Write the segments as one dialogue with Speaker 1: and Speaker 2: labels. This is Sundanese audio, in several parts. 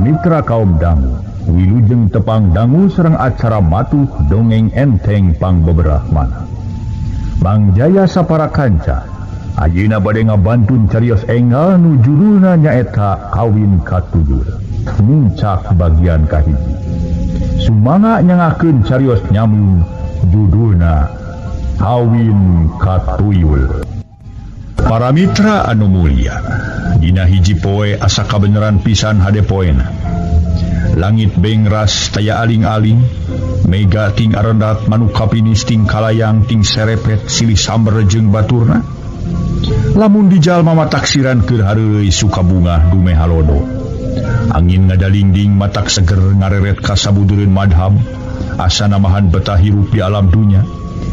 Speaker 1: Mitra kaum dangu, wilujeng tepang dangu serang acara matuh dongeng enteng pang beberapa mana. Mang Jaya sapara kanca, ayeuna bade ngabantun carios enggal nu judulna nyaeta Kawin Katujur. Muncak bagian kahiji. Sumanga nyangakeun carios nyamung judulna Kawin Katuyul. Para mitra anu mulia, dina hiji poe asa kabeneran pisan hade poena. Langit bengras taya aling-aling, mega ting arendat manuk kapinis ting kalayang ting serepet silih samber jeung baturna. Lamun di jalma mataksiran keur hareuy suka bunga dume halodo. Angin ngadalingding matak seger ngareret ka sabudureun madhab, asa namahan betah hirup di alam dunya.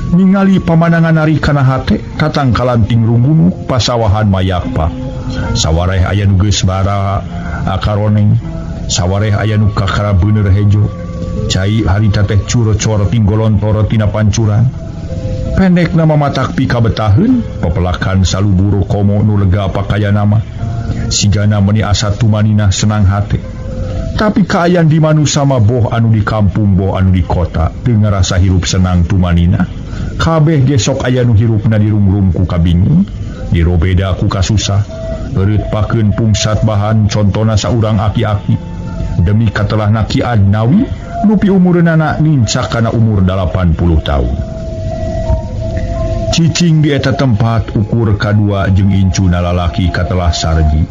Speaker 1: Ningali pamandangan ari kana hate tatangkalan ting runggunu pasawahan mayakpa. Sawareh aya nu geus bara akaroneng, sawareh aya nu kakara bener hejo. Cai harita teh curo-coro ting golontoro tina pancuran. Pendek nama matak pika betaheun, pepelakan saluburu komo nu lega pakaya nama. Sigana meni asa tumanina senang hate. Tapi kaayan di manusia mah boh anu di kampung boh anu di kota teu ngarasa hirup senang tumanina. Kabeh gesok aya nu hirupna dirungrum ku kabingung, dirobeda ku kasusah. Eureut pakeun pungsat bahan contona saurang aki-aki. Demi katelahna Ki Adnawi nu pi umureunana nincak kana umur 80 tahun. Cicing di eta tempat ukur kadua jeung incuna lalaki katelah Sarji.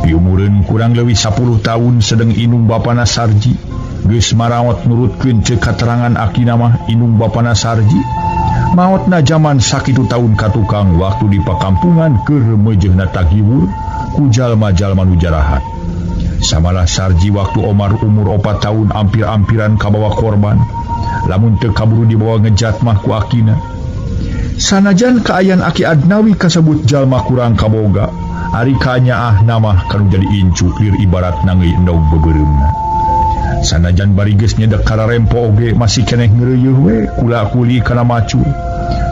Speaker 1: Pi umureun kurang leuwih 10 tahun sedeng inung bapana Sarji. Geus maraot nurutkeun ceuk katerangan akina mah inung bapana Sarji. Maotna zaman sakitu tahun katukang waktu di pakampungan keur meujeuhna tagiwur ku jalma-jalma nu jarahat. Samalah Sarji waktu Omar umur 4 tahun ampir-ampiran kabawa korban. Lamun teu kaburu dibawa ngejat mah ku akina. Sanajan kaayan Aki Adnawi kasebut jalma kurang kaboga, ari kanyaah nama kanu jadi incu lir ibarat nangeui endog beubereumna. Sanajan barigeus nyedek kararempo oge masih keneh ngeureuyeuh we kula-kuli kana macul.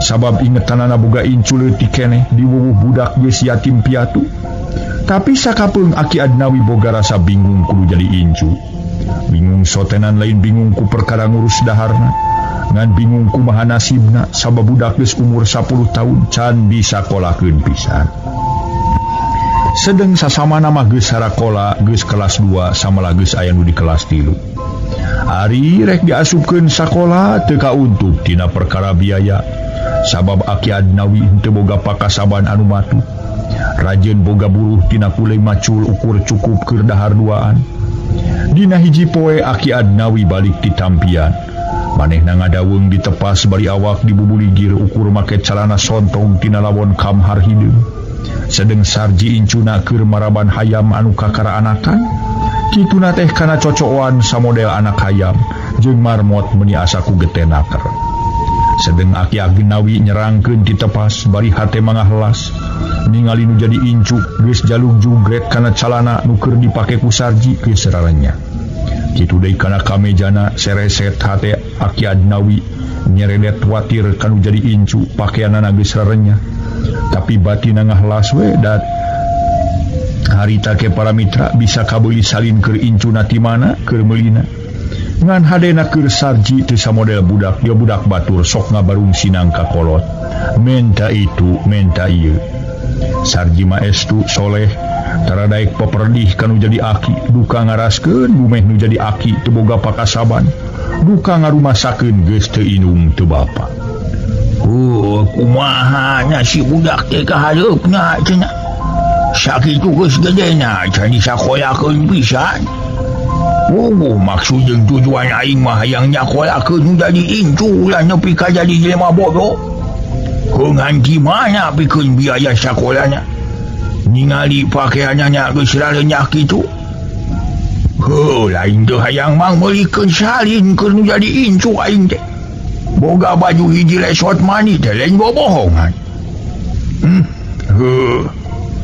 Speaker 1: Sabab ingetanana boga incu leutik keneh diwuwuh budak geus yatim piatu. Tapi sakapeung Aki Adnawi boga rasa bingung kudu jadi incu. Bingung sotenan lain bingung ku perkara ngurus daharna, ngan bingung kumaha nasibna sabab budak geus umur 10 tahun can bisa kolahkeun pisan. Sedeng sasamana mah geus harakola geus kelas 2 samala geus aya nu di kelas 3. Ari rek diasupkeun sakola teu kauntug tina perkara biaya. Sabab Aki Adnawi henteu boga pakasaban anu matuh. Rajeun boga buruh tina kulay macul ukur cukup keur dahar duaan. Dina hiji poe Aki Adnawi balik ti tampian. Manehna ngadaweung ditepas bari awak dibubuligir ukur make calana sontong tina lawon kamhar hideung. Sedeng Sarji incuna keur maraban hayam anu kakara anakan. Kituna teh kana cocokan samodel anak hayam jeung marmot meuni asa ku getenaker. Sedeng Aki Adnawi nyerangkeun ti tepas bari hate mangahlas. Ningali nu jadi incu geus jaluk jugret kana calana nu keur dipake ku Sarji ke serarenya. Kitu deui kana kamejana sereset hate Aki Adnawi nyeredet watir kanu jadi incu pakaianana geus serarenya. Tapi batina ngahlas we dat harita ke para mitra bisa kabeuli salin keur incuna ti mana keur meulina. Ngan hadena keur Sarji teu samodel budak, dia budak batur sok ngabarung sinang ka kolot. Menta itu, menta ieu. Sarji maestu soleh taradaek paperdih kanu jadi aki, duka ngaraskeun bumeh nu jadi aki teu boga pakasaban, duka ngarumasakeun geus teu inung teu bapa. Kumaha nya si budak teh kahareupna cenah. Sakitu geus gedena can disakolakeun pisan. Maksud jeung tujuan aing mah hayang nyakolakeun jadi incu lah nepi ka jadi jelema bodoh. Ngan gimana pikeun biaya sakolana? Ningali pakaiannya geus rarenyah kitu. Lain teu hayang mang meulikeun salin keur nu jadi incu aing teh. Boga baju hiji resort mani teh lain bobohongan.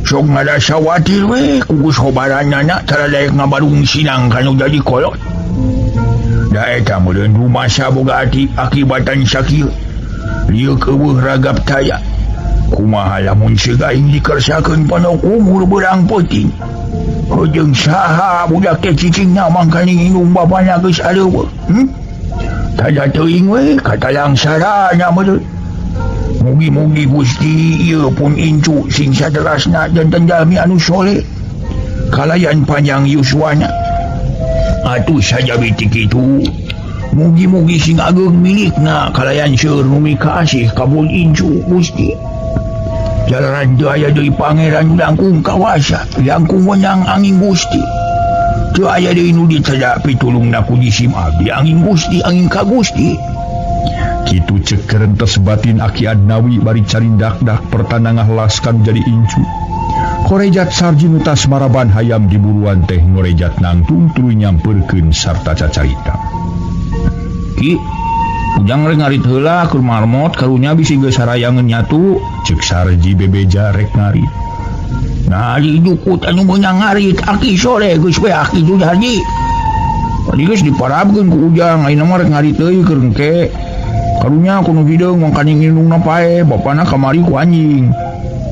Speaker 1: Sok ngadasa watir we kugus hobaranana taradaek ngabarung sinang kanu jadi kolot. Da eta meureun rumasa boga ati akibatan sakieu. Lieu keueuh ragap taya. Kumaha lamun siga aing dikersakeun panoh umur beurang peuting.
Speaker 2: jeung saha budak teh cicingna mangkani inung bapana geus aleueuh. Tada teuing we katalang sarana meureun. Mugi-mugi Gusti ieu pun incu sing saderasna janten jalmi anu soleh. Kalayan panjang yuswana. Atuh sajabi ti kitu. Mugi-mugi sing ageung milikna kalayan seueur nu mikasih kabul incu Gusti. Jalaran teu aya deui pangeran langkung kawasa, langkung wenang angin Gusti. Teu aya deui nu dicedak pitulungna ku jisim abdi angin Gusti, angin ka Gusti.
Speaker 1: Kitu cek kerentes batin Aki Adnawi bari carindak-dak pertanangah laskan jadi incu. Korejat sarji nu tas maraban hayam diburuan teh ngorejat nangtung tuluy nyampeurkeun sarta cacarita.
Speaker 2: Ki ujang rek ngarit heula keur marmot karunya bisi geus sarayangeun nyatu,
Speaker 1: cek sarji bebeja rek ngarit.
Speaker 2: Nah di jukut anu meunang ngarit aki sore geus we aki tu jadi. Tadi geus diparabkeun ku ujang ayeuna mah rek ngarit teuing keur engke. Karunya kuno hideung mangkani nginungna pae bapana kamari ku anjing.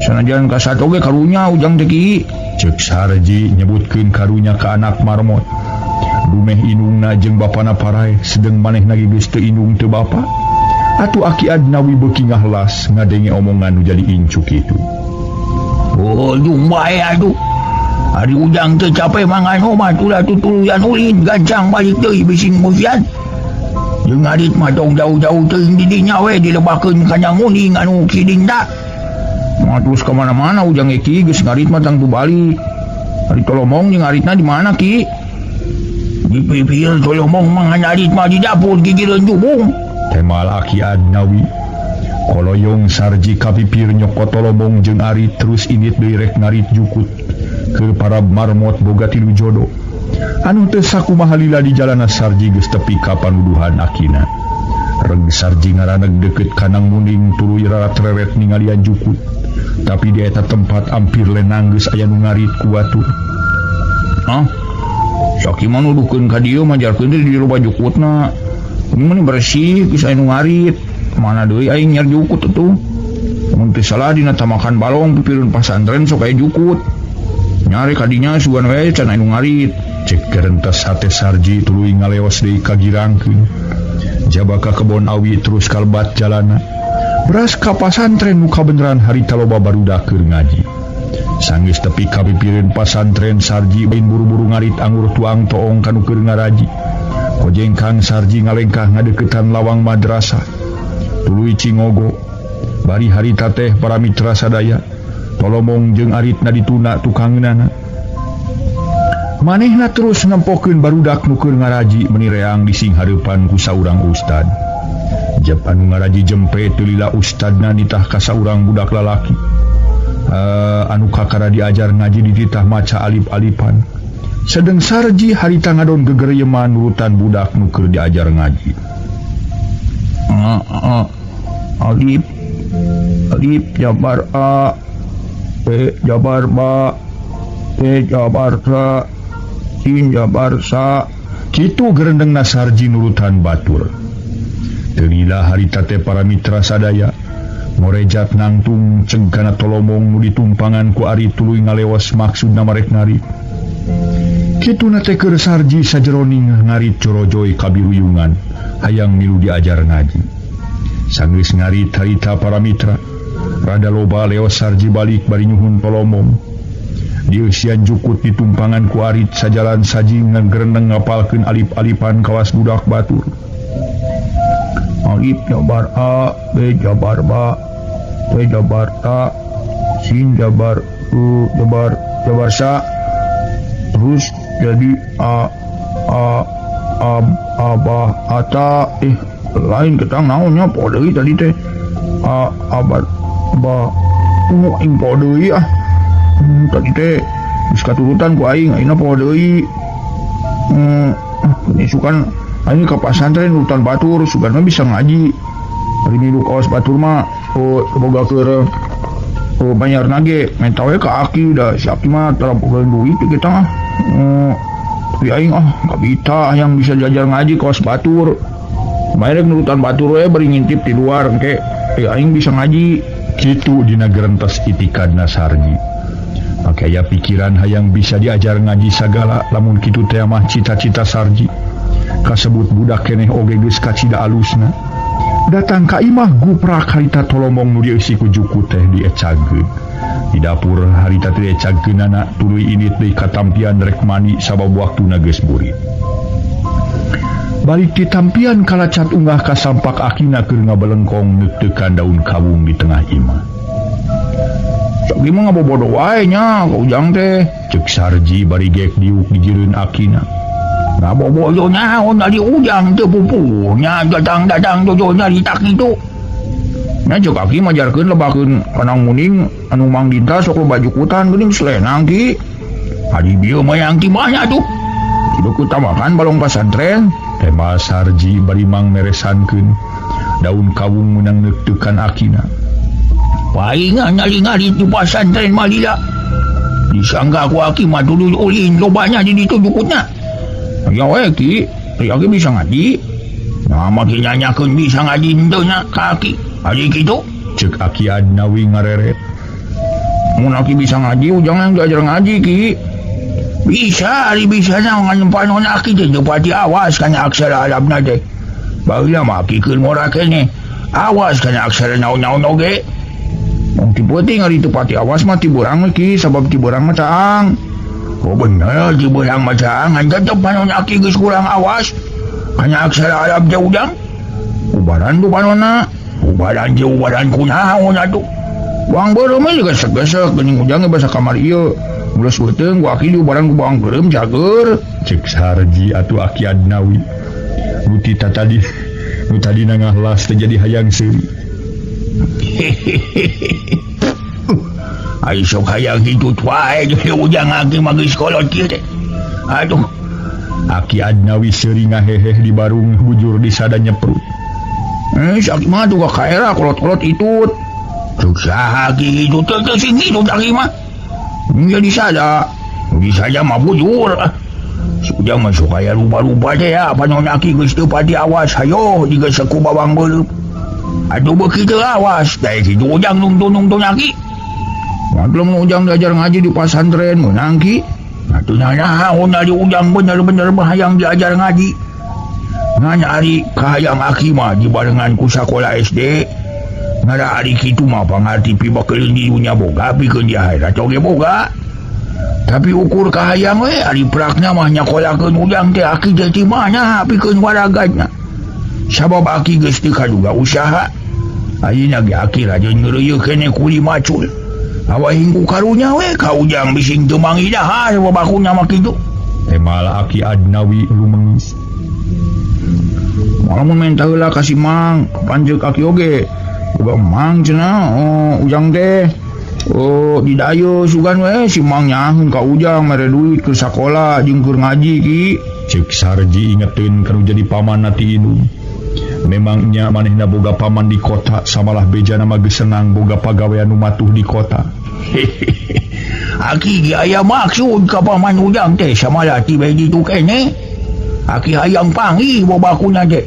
Speaker 2: Sanajan ka sato ge karunya ujang teh ki.
Speaker 1: Cek sarji nyebutkeun karunya ka anak marmot. Dumeh inungna jeung bapana parae sedeng manehna geus teu inung teu bapa. Atuh Aki Adnawi beuki ngahlas ngadenge omongan nu jadi incu kitu.
Speaker 2: Oh jumbae aduh. Ari ujang teu capek mangan omat ulah tutuluyan ulin gancang balik deui bising musian. Jeung ngarit mah tong jauh-jauh teuing di dinya we dilebahkeun ka nyanguning anu kiding da. Matus ka mana-mana ujang eki geus ngarit mah tang tu balik. Ari tolomong jeung ngaritna di mana ki? Di pipir tolomong mah ngarit mah di dapur gigireun jubung.
Speaker 1: Temal Aki Adnawi. Koloyong sarji kapipir nyokot tolomong jeung Ari terus init deui rek ngarit jukut keur para marmot boga tilu jodoh. Anu teu sakumaha lila di jalana sarji geus tepi ka panuduhan akina. Reg sarji ngaraneg deukeut kanang muning tuluy rarat-reret ningalian jukut. Tapi di eta tempat ampir lenang geus aya nu ngarit ku batur. Saki mah nuduhkeun ka dieu majarkeun di loba jukutna. Mun bersih geus aya nu ngarit. Mana deui aing nyar jukut atuh. Mun teu salah dina tamakan balong pipireun pasantren sok aya jukut. Nyari kadinya sugan we can aya nu ngarit. Cek kerentes hate sarji tuluy ngaleos deui ka girangkeun. Jabaka kebon awi terus kalbat jalana. Beras ka pasantren nu kabeneran harita loba barudak keur ngaji. Sanggeus tepi ka pipireun pasantren sarji bain buru-buru ngarit anggur tuang toong kanu keur ngaraji. Kojengkang sarji ngalengkah ngadeuketan lawang madrasah. Tuluy cingogo. Bari harita teh para mitra sadaya. Tolomong jeung aritna dituna tukangeunana. Manehna terus nempokeun barudak nu keur ngaraji menireang di sing hareupan ku saurang ustad. Jep anu ngaraji jempe teu lila ustadna nitah ka saurang budak lalaki. Anu kakara diajar ngaji di titah maca alif-alipan. Sedeng sarji harita ngadon gegereyeman nurutan budak nu keur diajar ngaji. Alif jabar a, b jabar ba, t jabar sa, sin jabar sa. Kitu gerendengna sarji nurutan batur. Teu lila harita teh para mitra sadaya ngorejat nangtung cengkana tolomong nu ditumpangan ku Ari tuluy ngalewas maksudna marek ngarit. Kituna teh keur sarji sajeroning ngarit corojoy kabiruyungan hayang milu diajar ngaji. Sanggeus ngarit harita para mitra rada loba leos sarji balik bari nyuhun tolomong. Dieu sian jukut ditumpangan ku Arit sajalan saji ngagerendeng ngapalkeun alif-alipan kawas budak batur. Alif jabar a, b jabar ba, t jabar ta, sin jabar u jabar sa. Terus jadi a ba ata lain ketang naonnya podeui tadi teh abar ba aing podeui tadi teh geus katurutan ku aing ayeuna podeui ini sukan aing ka pasantren urutan batur sugan bisa ngaji ari milu kaos batur mah boga keur bayar nage menta we ka aki da si aki mah tarapokeun duit kita mah tapi aing kabita yang bisa jajar ngaji kaos batur maerek nurutan batur we bari ngintip di luar engke aing bisa ngaji. Kitu dina gerentes itikadna sarji. makanya pikiran hayang bisa diajar ngaji sagala lamun kitu teh mah cita-cita Sarji kasebut budak keneh oge geus kacida alusna datang ka imah guprak harita tolomong nu dieusi ku juku teh diecageun di dapur harita teh diecageunana tuluy init deui katampian rek mani sabab waktuna geus burit balik di tampian kalacat unggah ka sampak akina keur ngabelengkong neuk-teukan daun kawung di tengah imah. Sok ieu mah ngabobodo wae nya ka ujang teh, ceuk Sarji bari gek diuk di jeureun akina. Ngabobodo naon ari ujang teh pupuhnya dadang-dadang jojonya ditak kitu. Nya ceuk aki majarkeun lebakeun kanang muning anu Mang Dinta sok loba jukutan geuning selenang ki. Ari bieu mah yang ti banyak tuh. Kitu kutamakan balong pasantren. Tema Sarji bari Mang meresankeun daun kawung menang neuk-teukan akina. Paingan ngali-ngali di pasantren Malila. Disangka ku aki mah dulu ulin lobanya di ditu jukutna. Ya we ki, aki bisa ngaji. Nah maki nyanyakeun bisa ngaji henteu nya ka aki. Ari kitu ceuk Aki Adnawi ngareret. Mun aki bisa ngaji ujang yang diajar ngaji ki. Bisa, hari bisa na nganempanon aki teh pati awas kana aksara Arabna teh. Baheula mah aki keur ngora keneh. Awas kana aksara naon-naon oge. Mun ti penting ari teu pati awas mah ti beurang ki sabab ti beurang mah caang. Oh bener ti beurang mah caang ngan tetep panon aki geus kurang awas. Kana aksara Arab teh udang. Ubaran tu panonna. Ubaran je ubaran kunaon atuh. Buang beureum mah geus gesek geuning ujang basa kamar ieu. Ulas beuteung ku aki diubaran ku bawang beureum cager ceuk Sarji atuh Aki Adnawi nu tadi ngahlas teh jadi hayang seuri ai sok hayang hitut wae ge ujang aki mah geus kolot kieu teh aduh Aki Adnawi seuri ngaheheh di barung bujur di sada nyeprut sak mah tuh ka kaera kolot-kolot itut ceuk saha ki hitut teh sing hitut aki mah jadi saja mah bujur sudah masuk kaya rupa-rupa teh ya panon aki geus teu pati awas hayo digesek ku bawang beureum aduh beuki teu awas da kitu ujang nungtun aki maklum ujang diajar ngaji di pasantren meunang ki atuh naon ari ujang bener-bener hayang diajar ngaji ngan ari kahayang aki mah dibarengan ku sakola SD ngara ari kitu mah pangarti pibakeun di dunya boga pikeun di akhirat oge boga tapi ukur kahayang we ari prakna mah nyakolakeun ujang teh aki teh ti mana pikeun waragana sabab aki geus teu kaduga usaha ayeuna ge aki rajin ngeureuyeuh keneh kuli macul awa hinggu karunya we ka ujang bising teu mangidahar babakuna mah kitu temal Aki Adnawi lumengis malamun menta heula ka si Mang panjeuk aki oge uga Mang cenah ujang teh didayo sugan we si Mang nyaheun ka ujang mere duit ke sakola jeung keur ngaji ki ceuk Sarji ingeteun kanu jadi pamanna ti indung memang nya manehna boga paman di kota samalah bejana mah geus senang boga pagawean nu matuh di kota aki ge aya maksud ka paman ujang teh samalah ti bae ditu keneh aki hayang panggih babakuna teh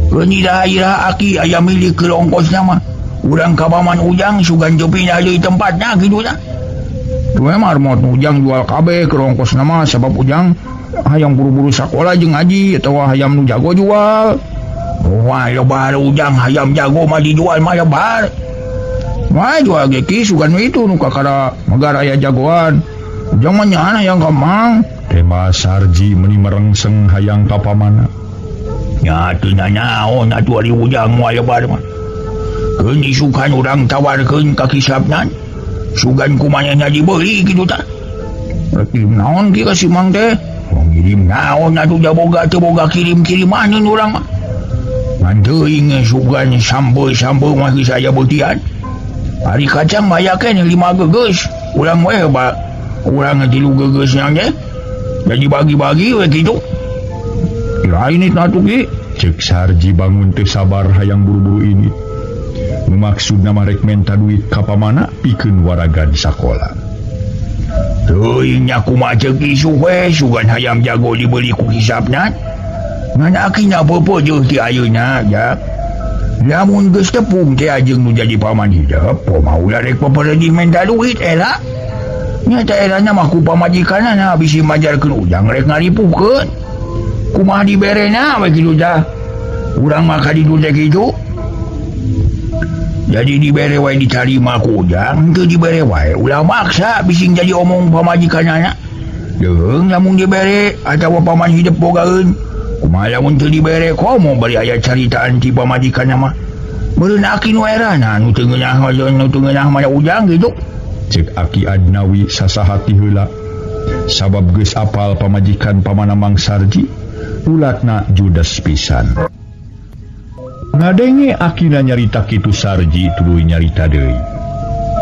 Speaker 1: Penira-ira aki aya milik ke ongkosna mah urang ka paman ujang sugan teu pindah deui tempatna kitu nya. Teu mah remot ujang jual kabeh ke ongkosna mah sabab ujang hayang buru-buru sakola jeung ngaji atawa hayam nu jago jual. Wah, lebar ujang hayam jago mah dijual mah lebar. Wah, jual ge ki sugan itu nu kakara magara aya jagoan. Ujang mah nyana yang ka Mang. Tema Sarji meuni merengseng hayang ka pamanna. Ya teu naon atuh ari ujang moal lebar mah. Keun disukan urang tawarkeun ka kisapnan. Sugan kumanehna dibeuli kitu tah. Kirim naon ki ka si Mang teh? Ngirim naon atuh da boga teu boga kirim-kiriman urang mah. Ngan teuing sugan sambeul-sambeul mah geus aya beutian. Ari kacang mah aya keneh 5 gegeus. Urang we urang 3 gegeus nya teh. Jadi bagi-bagi we kitu. Lain itu atuh ki ceuk Sarji bangun teu sabar hayang buru-buru ini maksudna mah rek menta duit ka pamana pikeun waragan sakola teuing nya kumaha ceuk isu we sugan hayam jago dibeli ku hisapna ngan akina beupeuh ti ayeuna ya lamun geus tepung teh ajeng nu jadi paman hidup poh mah ulah rek paperdi menta duit ela
Speaker 2: nya daerahnya mah ku pamajikanana bisi majarkeun ujang rek ngaripukeun kumaha diberena we kitu dah urang mah kaditu teh kitu jadi dibere wae ditarima ku ujang teu dibere wae ulah maksa bising jadi omong pamajikanana deung lamun dibere atawa paman hidup bogaeun kumaha lamun teu dibere komo bari aya caritaan ti pamajikanna mah meureun aki nu erana nu teu ngeunah mah ujang gitu
Speaker 1: cek Aki Adnawi sasahati heula sabab geus apal pamajikan pamana Mang Sarji ulatna judes pisan ngadenge Akina nyarita kitu Sarji tuluy nyarita deui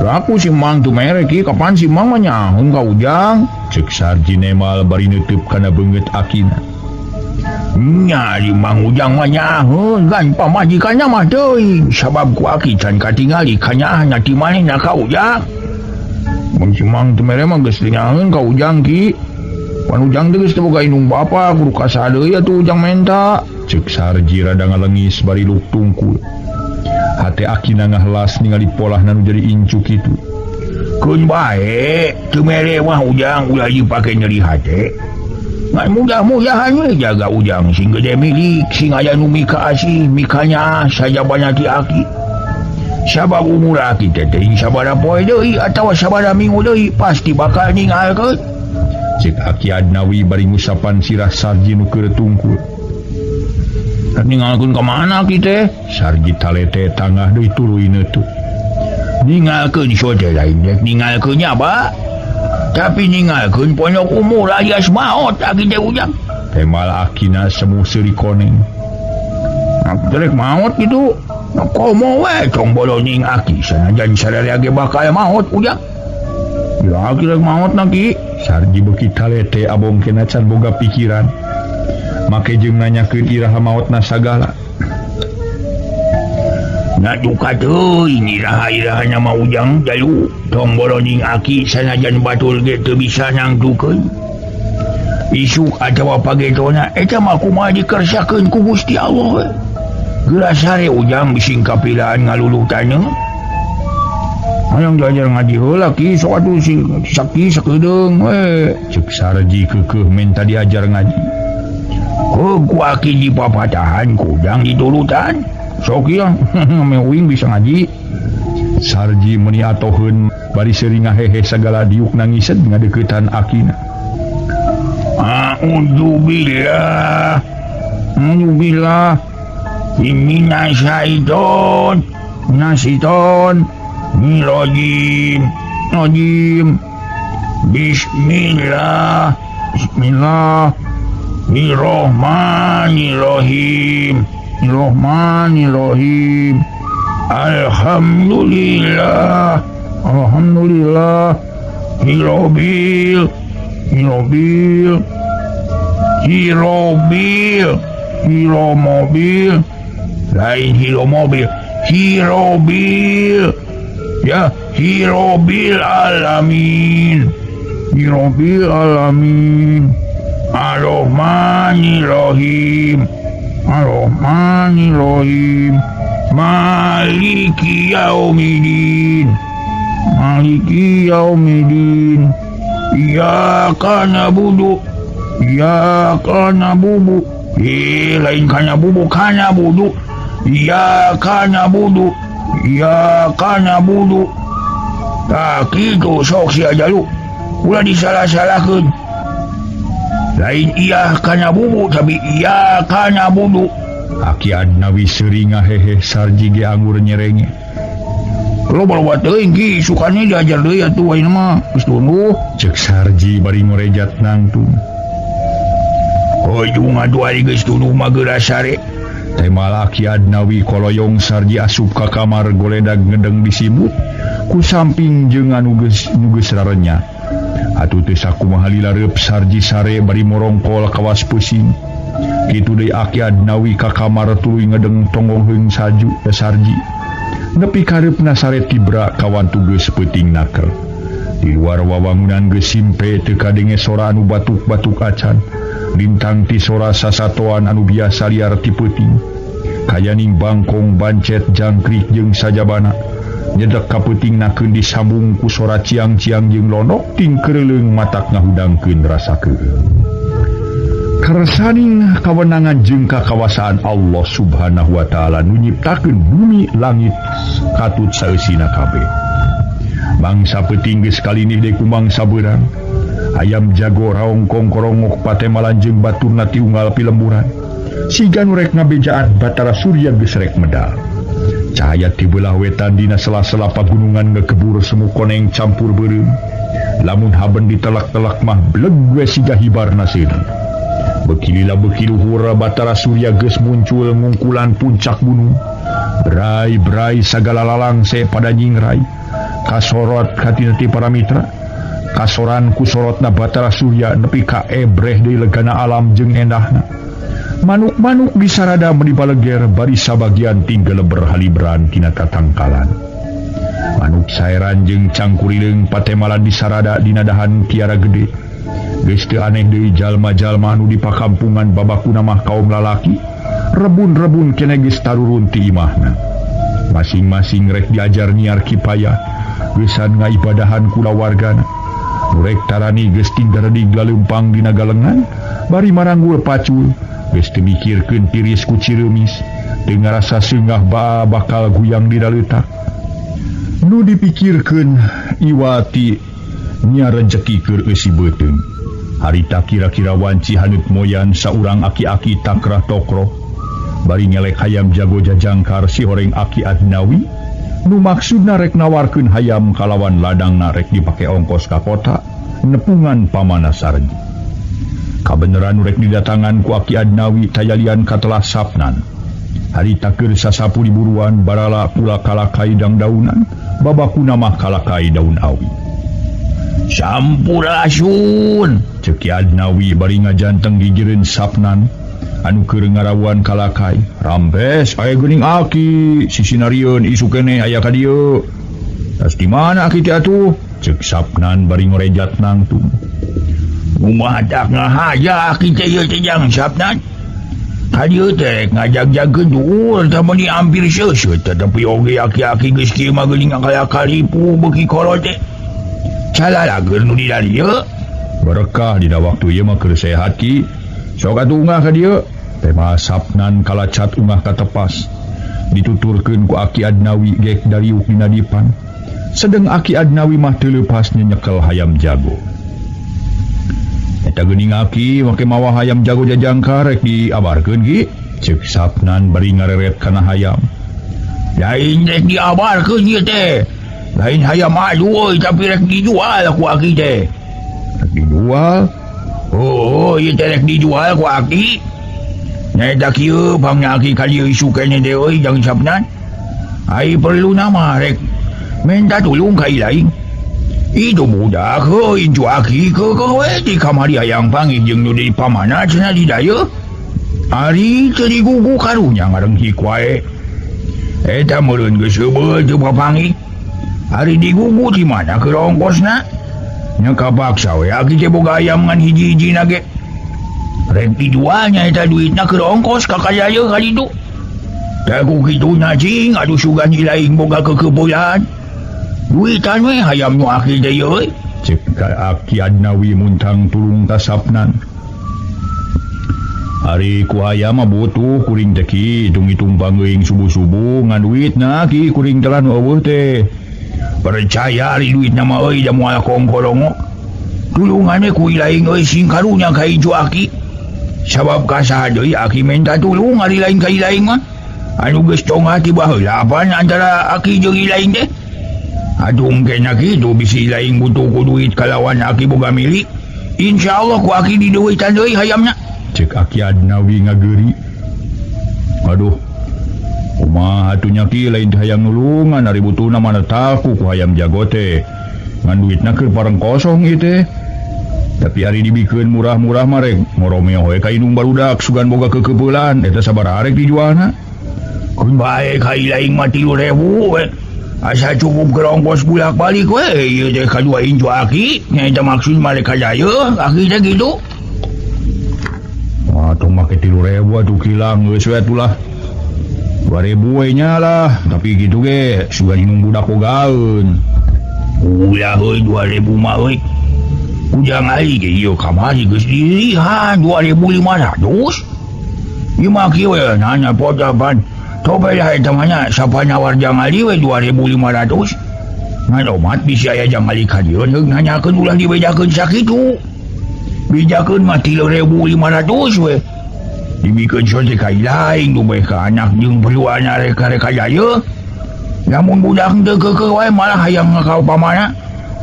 Speaker 1: aku si Mang tu mere ki kapan si Mang mah nyahoun ka ujang cek Sarji nemal bari neuteub kana beungeut Akina nya di Mang ujang mah nyahoun kan pamajikannya mah teuing sabab ku Aki can katingali kanyahanna ti manehna ka ujang mun si Mang tu mere mah geus nyahoun ka ujang ki pan ujang teh geus teu boga indung bapa kudu kasaha deui atuh ujang menta cek Sarji rada ngalengis bari luk tungkul hate Akina ngahelas ningali polahna nu jadi incu kitu keun bae teu mere mah ujang ulah dipake nyeri hate ngan mudah-mudahan we jaga ujang sing gede milik sing aya nu mika asih mikanya sajabana ti Aki sabab umur Aki teh teuing sabaraha poe deui atawa sabaraha minggu deui pasti bakal ninggalkeun cek Aki Adnawi bari ngusapan sirah Sarji nu keur tungkul ninggalkeun ka mana Aki teh Sarji talete tangah deui tuluy neuteuk ninggalkeun ieu teh lain dek ninggalkeun nya ba tapi ninggalkeun ponyok umur alias maot Aki teh ujang temal Akina semu seuri koneng aku rek maot gitu komo we cong boloning Aki sanajan sadaya ge bakal maot ujang ya Aki rek maot naki Sarji beuki talete abongkeun can boga pikiran make jeung nanyakeun iraha maotna sagala ngaduka teuing iraha-irahana mah ujang jalu tong boloning Aki sanajan batul ge teu bisa nangtukeun isuk atawa pagetona eta mah kumaha dikersakeun ku Gusti Allah we geura sare ujang bising kapilaan ngalulutanna hayang jajar ngaji heula ki sok atuh si sakti sakedeung we cek Sarji keukeuh menta diajar ngaji ku Aki di papatahan ku ujang ditulutan sok ieu meuing bisa ngaji Sarji meuni atoheun bari seuring ngahehe sagala diuk nangiseud ngadeuketan Akina a'udzubillah minasyaiton rajim bismillahirrahmanirrahim alhamdulillah hirobil lain hiromobil ya hirobil alamin Ar-Rahmanir-Rahim Maliki Yaumiddin Iyyaka na'budu lain kana bubu kana budu Iyyaka na'budu tak kitu sok sia jalu ulah disalah-salahkeun lain Iyyaka na'budu tapi Iyyaka na'budu Aki Adnawi seuring ngahehe Sarji ge anggur nyerenge loba teuing ki sukane diajar deui atuh ayeuna mah geus tunduh cek Sarji bari ngorejat nangtung ujung aduari geus tunduh mah geura sare temal Aki Adnawi koloyong Sarji asup ka kamar goledag ngedeng disibut ku samping jeung anu geus rarenya atuh teu sakumaha lilareup Sarji sare bari morongkol kawas pusing kitu deui Aki Adnawi ka kamar tuluy ngedeng tonggong Sarji nepi kareupna sare tibra kawan tugeus peuting nakel di luar wawangunan geus simpe teu kadenge sora anu batuk-batuk acan lintang ti sora sasatoan anu biasa liar ti peuting kayaning bangkong bancet jangkrik jeung sajabana nyedak kapeting nakeun disambung ku sora ciang-ciang jeung lonok ting kereuleng matak ngahudangkeun rasa keureuh. Karsaning kawenangan jeung kakawasaan Allah Subhanahu wa taala nu nyiptakeun bumi langit katut saeusina kabeh. Mangsa peuting geus kalinih deui ku mangsa beurang. Hayam jago raong kongkorongok patemalan jeung baturna ti unggal pilemburan. Siga nu rek ngabejaat Batara Surya geus rek medal. Cahaya ti beulah wetan dina sela-sela pagunungan ngekebur semu koneng campur beureum. Lamun haben ditelak-telak mah bleg we siga hibarna seuneu. Bekilila beki luhur Batara Surya geus muncul ngungkulan puncak gunung. Berai-berai sagala lalangse pada nyingrai. Kasorot katina ti para mitra. Kasoran ku sorotna Batara Surya nepi ka ebreh deui legana alam jeung endahna. Manuk-manuk di sarada di baleger bari sabagian tinggal berhalibran tina tatangkalan. Manuk saeran jeung cangkurileung patemalan di sarada dina dahan kiara gede. Geus teu aneh deui jalma-jalma anu di pakampungan babakuna mah kaum lalaki, rebun-rebun keneh geus tarurun ti imahna. Masing-masing rek diajar niar kipayah, geusan ngaibadahan kula wargana. Rek tarani geus tinggaredig laleumpang dina galengan, bari maranggul pacul, geus teu mikirkeun tiris ku cireumis, teu ngarasa seungah bakal guyang dina leutak. Nu dipikirkeun iwati nya rezeki keur eusi beuteung. Harita kira-kira wanci haneut moyan saurang aki-aki takrah tokro, bari ngelek hayam jago jajangkar si horeng aki Adnawi. Nu maksudna rek nawarkeun hayam kalawan ladangna rek dipake ongkos ka kota nepungan pamana sareng. Kabeneran rek didatangan ku Aki Adnawi tayalian katelah sapnan. Harita keur sasapu diburuan barala pula kalakai dang daunan, babakuna mah kalakai daun awi.
Speaker 2: Sampurasun
Speaker 1: ceki Adnawi bari ngajanteng gigireun sapnan anu keur ngarawan kalakai. Rambes aya geuning Aki sisinarieun isu keneh aya ka dieu. Tas di mana Aki teh atuh? Cek sapnan bari ngorejat nangtung.
Speaker 2: Kumaha dak ngahaya Aki teh ieu teh jang sapnan. Ka dieu teh ngajag-jagkeun duur teh meni hampir seuseut tetapi oge aki-aki geus kieu mah geuning kalipu beuki kolot teh. Calalageun nu di dieu.
Speaker 1: Berkah dina waktu ieu mah keur sehat ki. Sok atuh ungah ka dieu. Tema sapnan kalacat ungah katepas dituturkeun ku Aki Adnawi gek dariuk dina dipan. Sedeng Aki Adnawi mah teu leupas nyekel hayam jago. Eta geuning Aki make mawa hayam jago jajangkar rek diabarkeun ki. Ceuk sapnan bari ngareret kana hayam.
Speaker 2: Lain rek diabarkeun ieu teh. Lain hayam adu euy tapi rek dijual ku Aki teh.
Speaker 1: Rek dijual?
Speaker 2: Oh, ieu teh rek dijual ku Aki. Nyaeta kieu pangnya Aki ka dieu isu keneh teh euy jang sapnan. Ai perlu nama rek minta tolong ka ilaing. Itu budak heuh incu Aki ke we di kamari hayang panggih jeung nu di pamana cenah di dayeuh. Ari teu digugu karunya ngarenghik wae. Eta meureun geus heubeul teu papanggih. Ari digugu di mana keur ongkosna? Nya kapaksa we Aki teh boga ayam ngan hiji-hijina ge. Rek dijualnya eta duitna keur ongkos ka kayayeuh ka ditu. Teh ku kituna cing aduh sugan ilaing boga kekeubulan. Duitan we hayam nu Aki teh euy.
Speaker 1: Cek Aki Adnawi muntang tulung ka sapnan. Ari ku hayam mah butuh kuring teh ki hitung-hitung panggeuing subuh-subuh ngan duitna ki kuring telah nu eueuh teh. Percaya ari duitna mah euy da moal kongkolongo. Tulungannya ku ilaing euy sing karunya ka incu Aki. Sabab kasaha deui Aki minta tulung ari lain ka ilaing mah. Anu geus tonga ti baheula apaan antara Aki jeung ilaing teh. Atuh engkena kitu bisi ilaing butuh ku duit kalawan Aki boga milik. Insyaallah ku Aki diduitan deui hayamna. Cek Aki Adnawi ngageuri. Aduh. Kumaha atunya ki lain teh hayang nulungan ari butuhna mana taku ku hayam jago teh. Ngan duitna keur pareng kosong ieu teh. Tapi hari dibikeun murah-murah mah rek ngoromeo we ka indung barudak sugan boga kekeubulan eta sabaraha rek dijualna.
Speaker 2: Kun bae ka ilaing mah 3.000 we. Asa cukup keur ongkos bulak-balik we ieu teh kadua incu Aki. Nya eta maksud mah rek ka dayeuh Aki teh kitu.
Speaker 1: Wah, tong make 3.000 atuh kilang geus we atuh lah. 2000 nya lah tapi gitu ge sugan inung budak pogaeun
Speaker 2: ulah heuy 2000 mah heuy ujang ai ge ieu kamari geus dilihan 2500 ieu mah kieu nanya pocapan coba lah eta mah nya sapa nawar jangali we 2500 ngan omat bisa aya jangali ka dieu heug nanyakeun ulah dibedakeun sakitu bijakeun mah 3500 we dibikeun sote ka ilaing dubeh ka anak jeung perluana reka-reka jaya lamun budak teu keukeu wae malah hayang ngakau pamana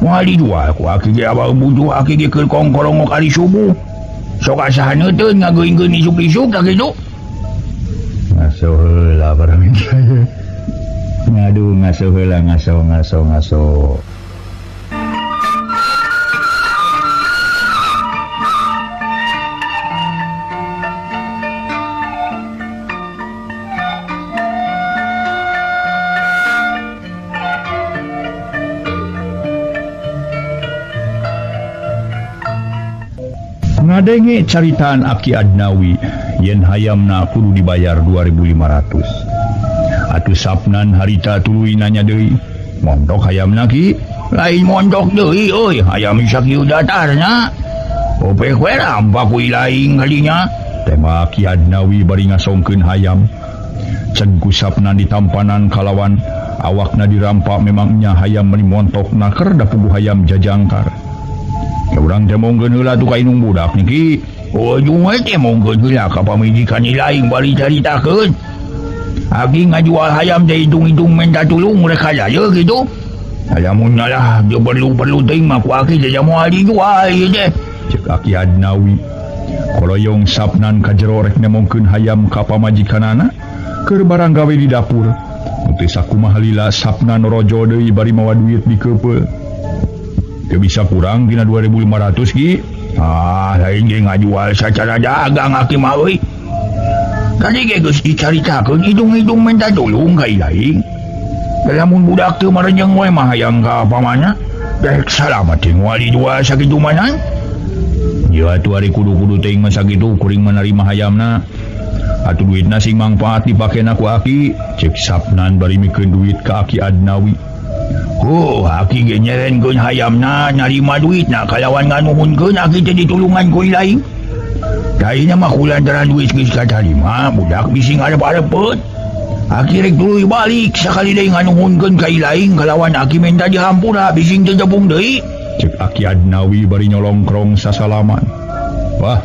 Speaker 2: moal dijual ku aki ge abah butuh aki ge keur kongkorong kali subuh sok asahan neuteun ngageuingkeun isuk-isuk da kitu
Speaker 1: ngaso heula barang saya ngaduh ngaso heula ngaso ngadenge caritaan Aki Adnawi yen hayamna kudu dibayar 2500 atuh sapnan harita tuluy nanya deui mondok hayamna ki lain mondok deui euy hayam sakieu datarnya opeh we rampa ku ilaing kalinya tema Aki Adnawi bari ngasongkeun hayam cengku sapnan ditampanan kalawan awakna dirampak memangnya hayam meni montokna keur da puguh hayam jajangkar urang teh mongkeun heula tu ka inung budak niki ujung we teh mongkeun heula ka pamijikan ilaing bari caritakeun Aki ngajual hayam teh hitung-hitung minta tulung mereka jaya gitu lamun lah dia perlu teuing mah ku Aki teh moal dijual ieu teh cek Aki Adnawi koloyong sapnan ka jero rek nemongkeun hayam ka pamajikanana keur barang gawe di dapur teu sakumaha lila sapnan rojo deui bari mawa duit di keupeu teu bisa kurang dina 2500 ki lain ge ngajual sacara dagang Aki mah euy tadi ge geus dicaritakeun hitung-hitung minta tulung ka ilaing lamun budak teu marenjeng we mah hayang ka pamana dek salamat teh moal dijual sakitu manan ya atuh ari kudu teuing mah sakitu kuring menerima hayamna atuh duitna sing mangpaat dipakena ku Aki cek sapnan bari mikeun duit ka Aki Adnawi Aki ge nyerenkeun hayamna narima duitna kalawan nganuhunkeun Aki teh ditulungan ku ilaing daina mah kulantaran duit geus katarima budak bisi ngarep-arepeut Aki rek tuluy balik sakali deui nganuhunkeun ka ilaing kalawan Aki minta dihampura bising teu tepung deui cek Aki Adnawi bari nyolongkrong sasalaman wah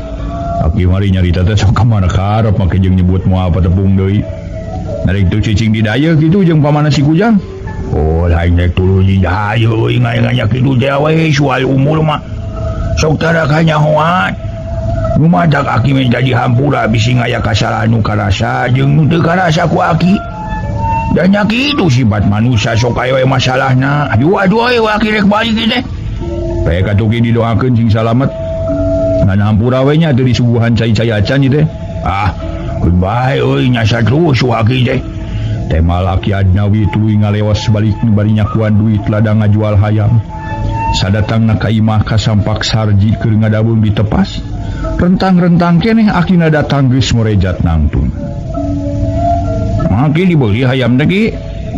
Speaker 1: Aki mari nyarita teh sok ka mana karep make jeung nyebut moal patepung deui narek teu cicing di daya kitu jeung pamana si Kujang lain rek tuluy di daya euy ngaya kitu teh we soal umur mah sok tara kanyahoan lumadak Aki minta dihampura bisi ngaya kasalahan nu karasa jeung nu teu karasa ku Aki dan nya kitu sifat manusia sok aya we masalahna aduh we Aki rek balik teh bae katuki didoakeun sing salamet ngan hampura we nya teu disuguhan cai-cai acan ieu teh bae euy nyasa terus ku Aki teh tema Aki Adnawi tuluy ngalewas balik bari nyakuan duit ladang ngajual hayam sadatangna ka imah kasampak Sarji keur ngadabeung di tepas rentang-rentang keneh Akina datang geus morejat nangtun maki dibeli hayam teh ki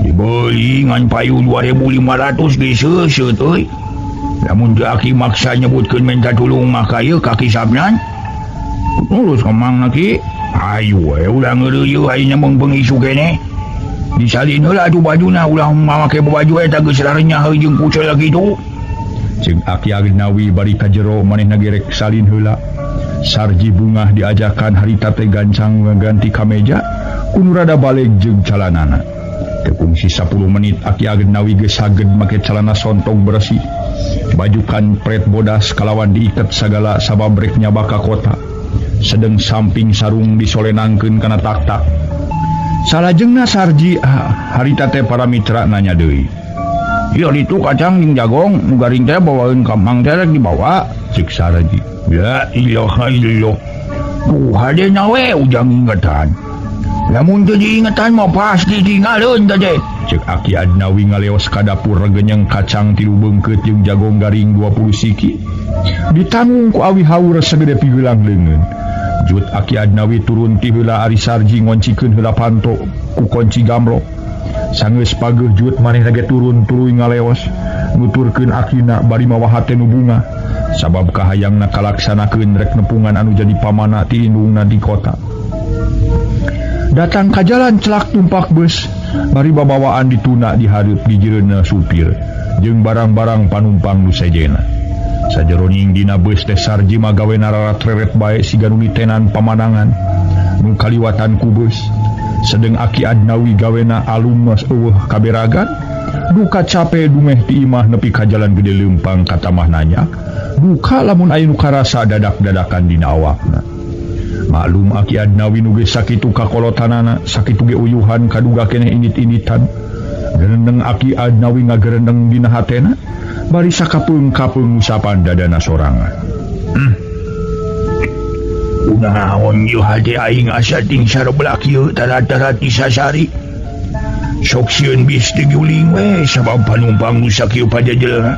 Speaker 1: dibeli ngan payu 2500 geus seuseut euy lamun teu Aki maksa nyebutkeun minta tulung mah ka ieu kaki sabnan nurus kemang ki ayo we ulah ngeureuyeuh aya nyambung isu keneh disalin heula atuh bajuna ulah mamake baju eta geus larenya heuh jeung pucel kitu cing Aki Adnawi bari ka jero manehna gerek salin heula Sarji Bungah diajakan harita teh gancang ngganti kameja kudu rada balik jeung calanana teu kungsi 10 menit Aki Adnawi geus saged make calana sontong bersih bajukan pret bodas kalawan diiket sagala sabab rek nyaba ka kota sedeng samping sarung disolenangkeun kana tak-tak salajengna Sarji harita teh para mitra nanya deui ieu ditu kacang jeung jagong nu garing teh bawaeun ka Mang teh rek dibawa cek Sarji ya ilaha illallah hadena we ujang ingetan lamun teu diingetan mah pasti tinggalin teh cek Aki Adnawi ngaleos ka dapur regenyeng kacang 3 beungkeut jeung jagong garing 20 siki ditanggung ku awi haur sagede pigelang leungeun Jut Aki Adnawi turun ti heula Ari Sarji ngoncikeun heula panto ku kunci gamrok. Sanggeus pageuh Jut maneh lagi turun tuluy ngaleos nuturkeun Akina bari mawa hate nu bunga sabab kahayangna kalaksanakeun rek nepungan anu jadi pamana ti indungna di kota. Datang ka jalan celak tumpak bus bari babawaan dituna di hareup di jireunna supir jeung barang-barang panumpang nu sejena. Sajeroning dina beus teh Sarji magawena rarat-reret bae siga nu mitenan pamandangan nu kaliwatan ku beus. Sedeng Aki Adnawi gawena alumnos eueuh kaberagan duka capek dumeh ti imah nepi ka jalan gede leumpang ka tamah nanya duka lamun aya nu karasa dadak-dadakan dina awakna. Maklum Aki Adnawi nu geus sakitu kakolotanana sakitu ge uyuhan kaduga keneh init-initan. Gerendeng Aki Adnawi ngagerendeng dina hatena bari sakapeung-kapeung usapan dadana sorangan. Unaon ieu hade aing asa ting sareblak ieu tarat-tarat disasari. Sok sieun bis diguling we sabab panumpang nu sakieu pajajelna.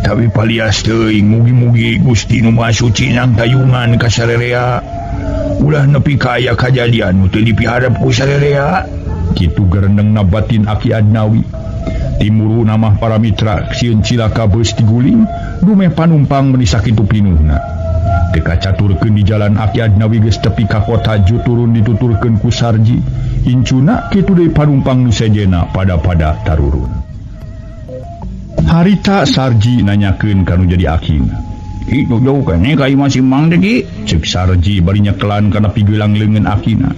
Speaker 1: Tapi palias teuing mugi-mugi Gusti Nu Maha Suci nang tayungan ka sarerea. Ulah nepi ka aya kajadian nu teu dipiharep ku sarerea. Kitu gerendengna batin Aki Adnawi. Timuru namah para mitra sieun cilaka beus diguling dumeh panumpang meuni sakitu pinuhna. Teka caturkeun di jalan Aki Adnawi geus tepi ka kota Jut turun dituturkeun ku Sarji. Incuna kitu deui panumpang nu sejena pada-pada tarurun. Harita Sarji nanyakeun kanu jadi Akina. Itu jauh keneh ka imah Simang teh ki? Ceuk Sarji bari nyekelan kana pigeulang leungeun Akina.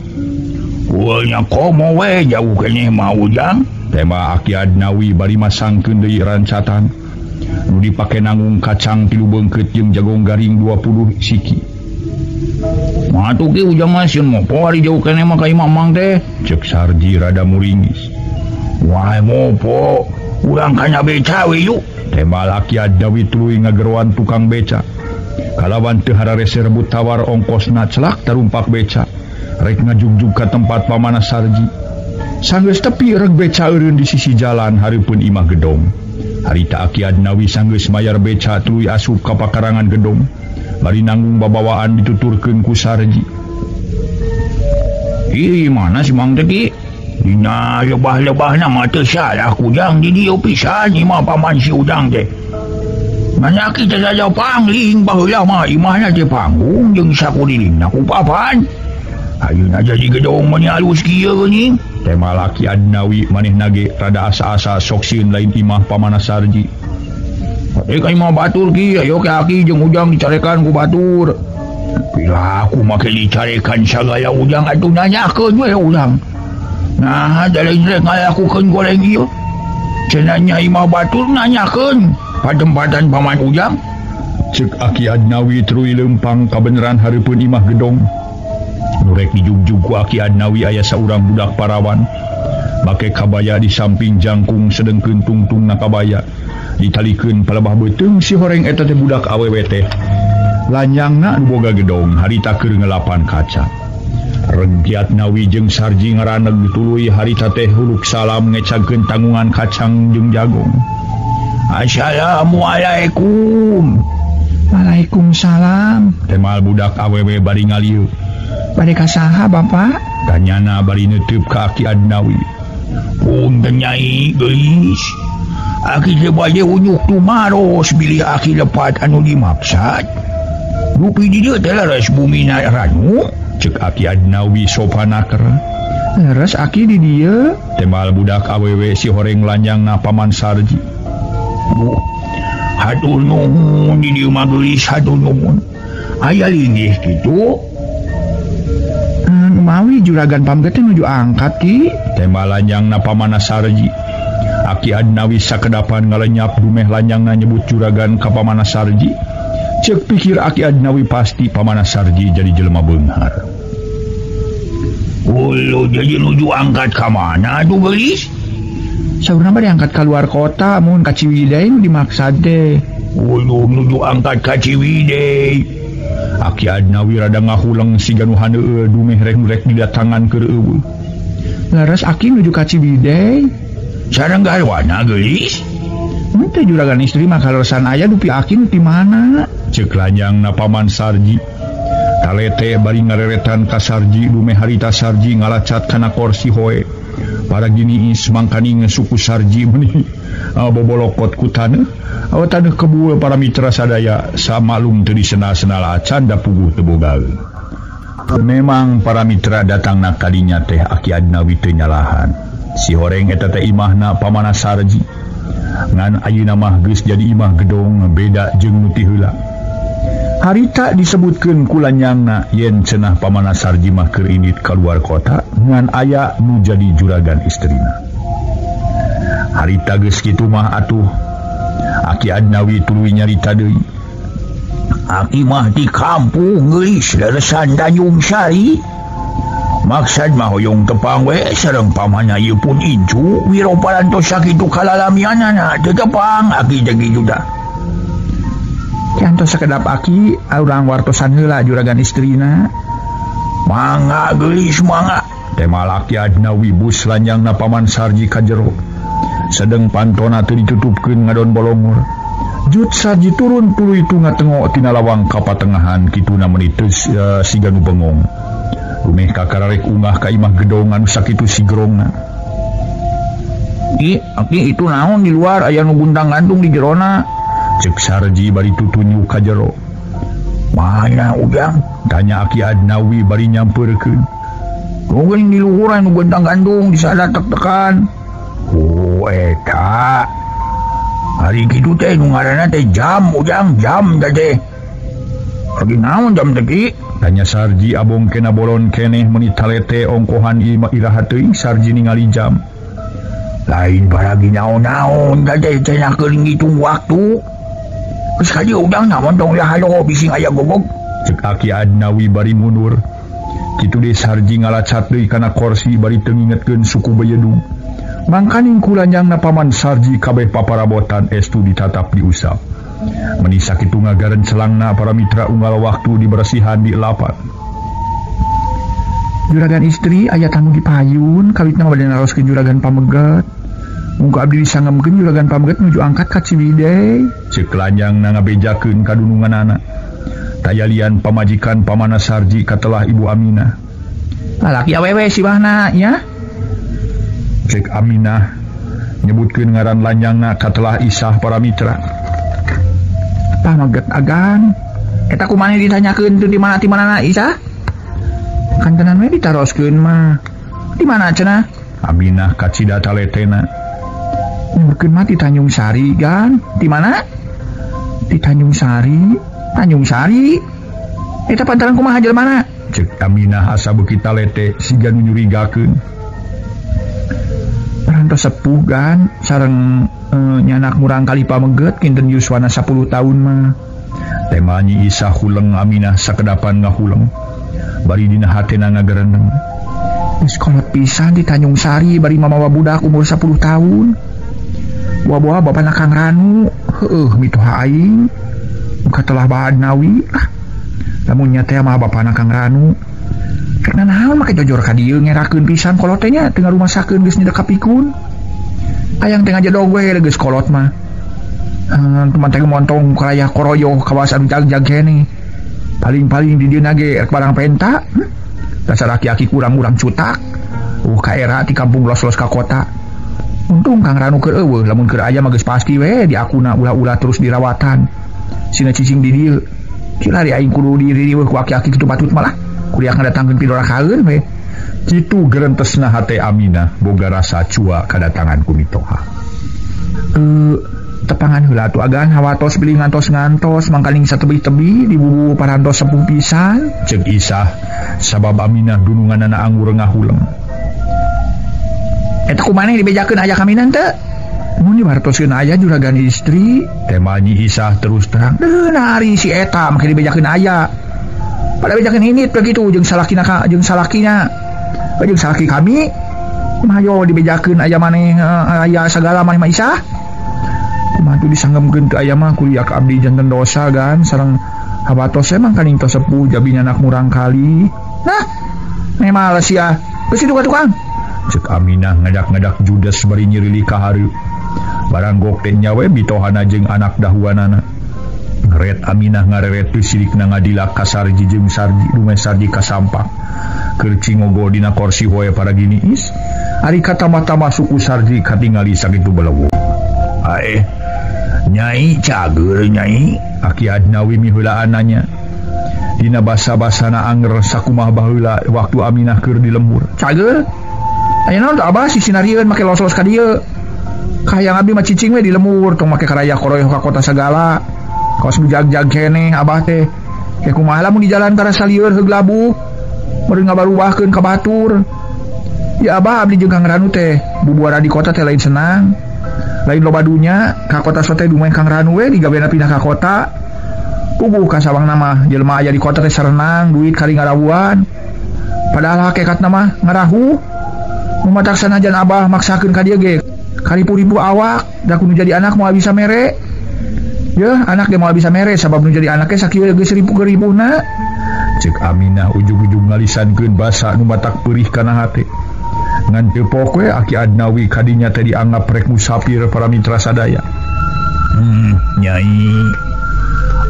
Speaker 1: Nya komo we jauh keneh mah ujang. Tema Aki Adnawi bari masangkeun deui rancatan nu dipake nanggung kacang 3 beungkeut jeung jagong garing 20 siki. Matuh ki ujang mah sieun mopo ari jauh keneh mah ka imah Mang teh? Ceuk Sarji rada muringis. Wah mopo, urang kana beca we yuk. Tema Aki Adnawi tuluy ngageroan tukang beca. Kalawan teu hararese rebut tawar ongkosna celak tarumpak beca. Rek ngajugjug ka tempat pamana Sarji. Sanggeus tepi reg beca eureun di sisi jalan hareupeun imah gedong. Harita Aki Adnawi sanggeus mayar beca tuluy asup ka pakarangan gedong. Bari nanggung babawaan dituturkeun ku Sarji. Ih mana si Mang teh ki? Dina lebah-lebahna mah teu salah kujang di dieu pisan imah paman si udang teh. Nanya kita saja pangling baheula mah imahna teh panggung jeung sakurilingna ku papan. Ayeuna jadi gedong meni alus kieu geuning. Tema Aki Adnawi maneh nage rada asa-asa sok sieun lain imah pamana Sarji. Ka imah batur ki ayo ke Aki jeung ujang dicarekan ku batur. Bila aku make dicarekan sagaya ujang atuh nanyakeun we urang. Nah, dalain rek ngalakukeun goreng ieu. Cenanya imah batur nanyakeun padempatan paman ujang. Ceuk Aki Adnawi tuluy leumpang kabeneran hareupeun imah gedong. Nurek dijugjug ku Aki Adnawi aya saurang budak parawan make kabaya di samping jangkung sedengkeun tungtungna kabaya ditalikeun palebah beuteung si horeng eta teh budak awewe teh. Lanyangna nu boga gedong harita keur ngelapan kaca. Regi Adnawi jeung Sarji ngaraneg tuluy harita teh huluk salam ngecagkeun tanggungan kacang jeung jagong. Assalamualaikum. Waalaikumsalam. Temal budak awewe bari ngalieu. Bade ka saha Bapak? Tanyana bari neuteub ka Aki Adnawi. Punten Nyai geulis. Aki teh bade unyuk tumaros bilih Aki lepat anu dimaksad. Rupi di dieu teh leres bumina ranu. Ceuk Aki Adnawi sopanaker. Leres Aki di dieu. Temal budak awewe si horeng lanjangna paman Sarji. Bu, hatur nuhun di dieu mah geulis hatur nuhun. Aya linggih kitu. Mawi juragan pamget nuju angkat ki. Tema lanjangna pamana Sarji. Aki Adnawi sakedapan ngalenyap dumeh lanjangna nyebut juragan ka pamana Sarji. Ceuk pikir Aki Adnawi pasti pamana Sarji jadi jelema beunghar. Ulu jadi nuju angkat ka mana atuh geulis? Saurna bade angkat ka luar kota mun ka Ciwidey nu dimaksad teh. Ulu nuju angkat ka Ciwidey. Aki Adnawi rada ngahuleng siga nu haneueu dumeh rek didatangan keur eueuh. Laras Aki nuju ka Ciwidey. Sareng garwana geulis? Henteu juragan istri mah kaleresan aya dupi Aki nu ti mana? Ceuk lanjangna paman Sarji. talete bari ngareretan ka Sarji lume harita Sarji ngalacat kana kursi hoe para giniis mangkani suku Sarji meuni bobolokot ku taneuh taneuh kebueu para mitra sadaya samalum teu disena-sena canda puguh teu bogaeun. Memang para mitra datangna kadinya teh Aki Adnawi teu nyalahan. Si horeng eta teh imahna pamana Sarji. Ngan ayeuna mah geus jadi imah gedong beda jeung nu ti heula. Harita disebutkeun ku lanyangna yen cenah pamana Sarji mah keur indit kaluar kota ngan aya nu jadi juragan istrina. Harita geus kitu mah atuh Aki Adnawi tuluy nyarita deui. Aki mah di kampung geulis leresan Tanjung Sari. Maksud mah hoyong tepang we sareng pamana ieu pun incu wiro parantos sakitu kalalamianana teu tepang Aki jeung juda. Cantos sakedap Aki urang wartosan heula juragan istrina. Mangga geulis mangga. Tema Aki Adnawi bus lanjangna paman Sarji ka jero. Sedeng pantona teu ditutupkeun ngadon bolongur. Jut Sarji turun tuluy itu ngatengok tina lawang kapatengahan kituna meuni teu siga nu bengong. Rumeh kakararek ungah ka imah gedong anu sakitu sigrongna. Aki itu naon di luar aya nu gundang gantung di jerona. Cek Sarji bari tutunyu ka jero. Mana ujang? Tanya Aki Adnawi bari nyampeurkeun. Mungkin di luhur anu gundang gantung disada tek-tekan. Oh eta. Hari kitu teh nu ngaranna teh jam ujang jam teh. Lagi naon jam teh? Tanya Sarji abong kena bolon keneh meuni talete ongkohan iraha teuing Sarji ningali jam. Lain baragi naon-naon teh cenah keur ngitung waktu. Geus kadi udang naon tong ya halo bising aya gogog. Cek Aki Adnawi bari mundur. Kitu deui Sarji ngalacat deui kana kursi bari teu ngingetkeun suku Bayedung. Mangkaning kulanjangna paman Sarji kabeh paparabotan estu ditatap diusap. Meni sakitu ngagareun selangna para mitra unggal waktu dibersihan di lapan. Juragan istri aya tanggung dipayun kawitna bade naroskeun juragan pameget. Muga abdi disangemkeun juragan pameget nuju angkat ka Ciwidey. Ceuk lanjangna ngabejakeun kadununganana. Tayalian pamajikan pamana Sarji katelah Ibu Aminah. Lalaki awewe sibahna nya. Cek Aminah nyebutkeun ngaran lanjangna katelah isah para mitra. Pameget agan eta kumaha ditanyakeun teu di mana Isa? Kan tenan we ditaroskeun mah. Di mana cenah? Aminah kacida taletena. Nyebutkeun mah di Tanjung Sari gan. Di mana? Di Tanjung Sari. Tanjung Sari. Eta pantaran kumaha jelmana? Cek Aminah asa beuki talete siga nu nyurigakeun. Parantos sepuh gan sareng nyanak murang kali pameget kinten yuswana 10 tahun mah. Temanyi Isa huleng Aminah sakedapan ngahuleng. Bari dina hatena ngagereneng. Geus kolot pisan di Tanjung Sari bari mamawa budak umur 10 tahun. Buah-buah bapana Kang Ranu. Heueuh mitoha aing. Muka telah Adnawi. Lamun nya teh mah bapana Kang Ranu. Karena naon make jojor ka dieu ngerakeun pisan kolot teh nya teu ngarumasakeun geus nyedek kapikun. Ayang tengah jadog we geus kolot mah. Teman teh montong karaya koroyo kawasan jagjag kene. Paling-paling di dieu ge barang penta. Dasar aki-aki kurang-urang cutak. Ka era ti kampung los-los ka kota. Untung Kang Ranu keur eueuh lamun keur aya mah geus pasti we diakuna ulah-ulah terus dirawatan. Sina cicing di dieu. Cilari aing kudu diriweuh ku aki-aki kitu patut malah. Kuliah ngadatangkeun pidora kaeun we. Kitu gerentesna hate Aminah boga rasa cua kadatangan ku mitoha. Tepangan heula atuh agan hawatos beli ngantos mangkaling satebi-tebi dibubu parantos sepuh pisan. Ceuk Isah sabab Aminah dununganana anggur ngahuleng. Eta kumaneh dibejakeun aya kaminan teu? Mun dibartoskeun aya juragan istri. Temanyi Isah terus terang. Nari si eta make dibejakeun aya. Pada bejakeun hinit begitu jeung salakina jeung salaki kami. Mayo dibejakeun aya maneh aya sagala maneh mah Isah. Kumaha disanggemkeun teu aya mah kuliah ka abdi janten dosa gan sareng habatos emang kaning tos sepuh jabina anak murang kali. Nah, memang sia. Geus ditu ka tukang. Ceuk Aminah ngadak-ngadak judes bari nyirili ka hareup. Barang gok teh nya we bitohana jeung anak dahuanana. Red Aminah ngareret silik na ngadila ka Sarji jeung Sarji lume Sarji kasampak kerci ngogo dina kursi hoe para giniis ari katama-tama suku Sarji katingali sakitu belewu. Nyai cager nyai Aki Adnawi miheula ananya dina basa-basana anger sakumaha baheula waktu Aminah keur di lembur. Cager ayeuna teh Abah sisinarieun make los-los ka dieu. Kahayang abdi mah cicing we di lembur tong make karaya koroyoh ka kota sagala. Kaos bujag-jag keneh Abah teh. Ke kumaha lamun di jalan karasa lieur heug labuh. Meureun ngabarubahkeun ka batur. Ya Abah abdi jeung Kang Ranu teh bubuara di kota teh lain senang. Lain loba dunya ka kota sote dumeh Kang Ranu we digawena pindah ka kota. Puguh ka sawangna mah jelema aya di kota teh sarenang duit kali ngarawuan. Padahal hakikatna mah ngarahu. Mumatak sanajan Abah maksakeun ka dieu ge. Karibu-ribu awak da kudu jadi anak moal bisa mere. Ya, anak ge moal bisa mere sabab nu jadi anaknya sakieu geus ribu-ribuna. Cek Aminah ujug-ujug ngalisankeun basa nu matak peurih kana hate. Ngan teu pok we Aki Adnawi kadinya teh dianggap rek musafir para mitra sadaya.
Speaker 2: Nyai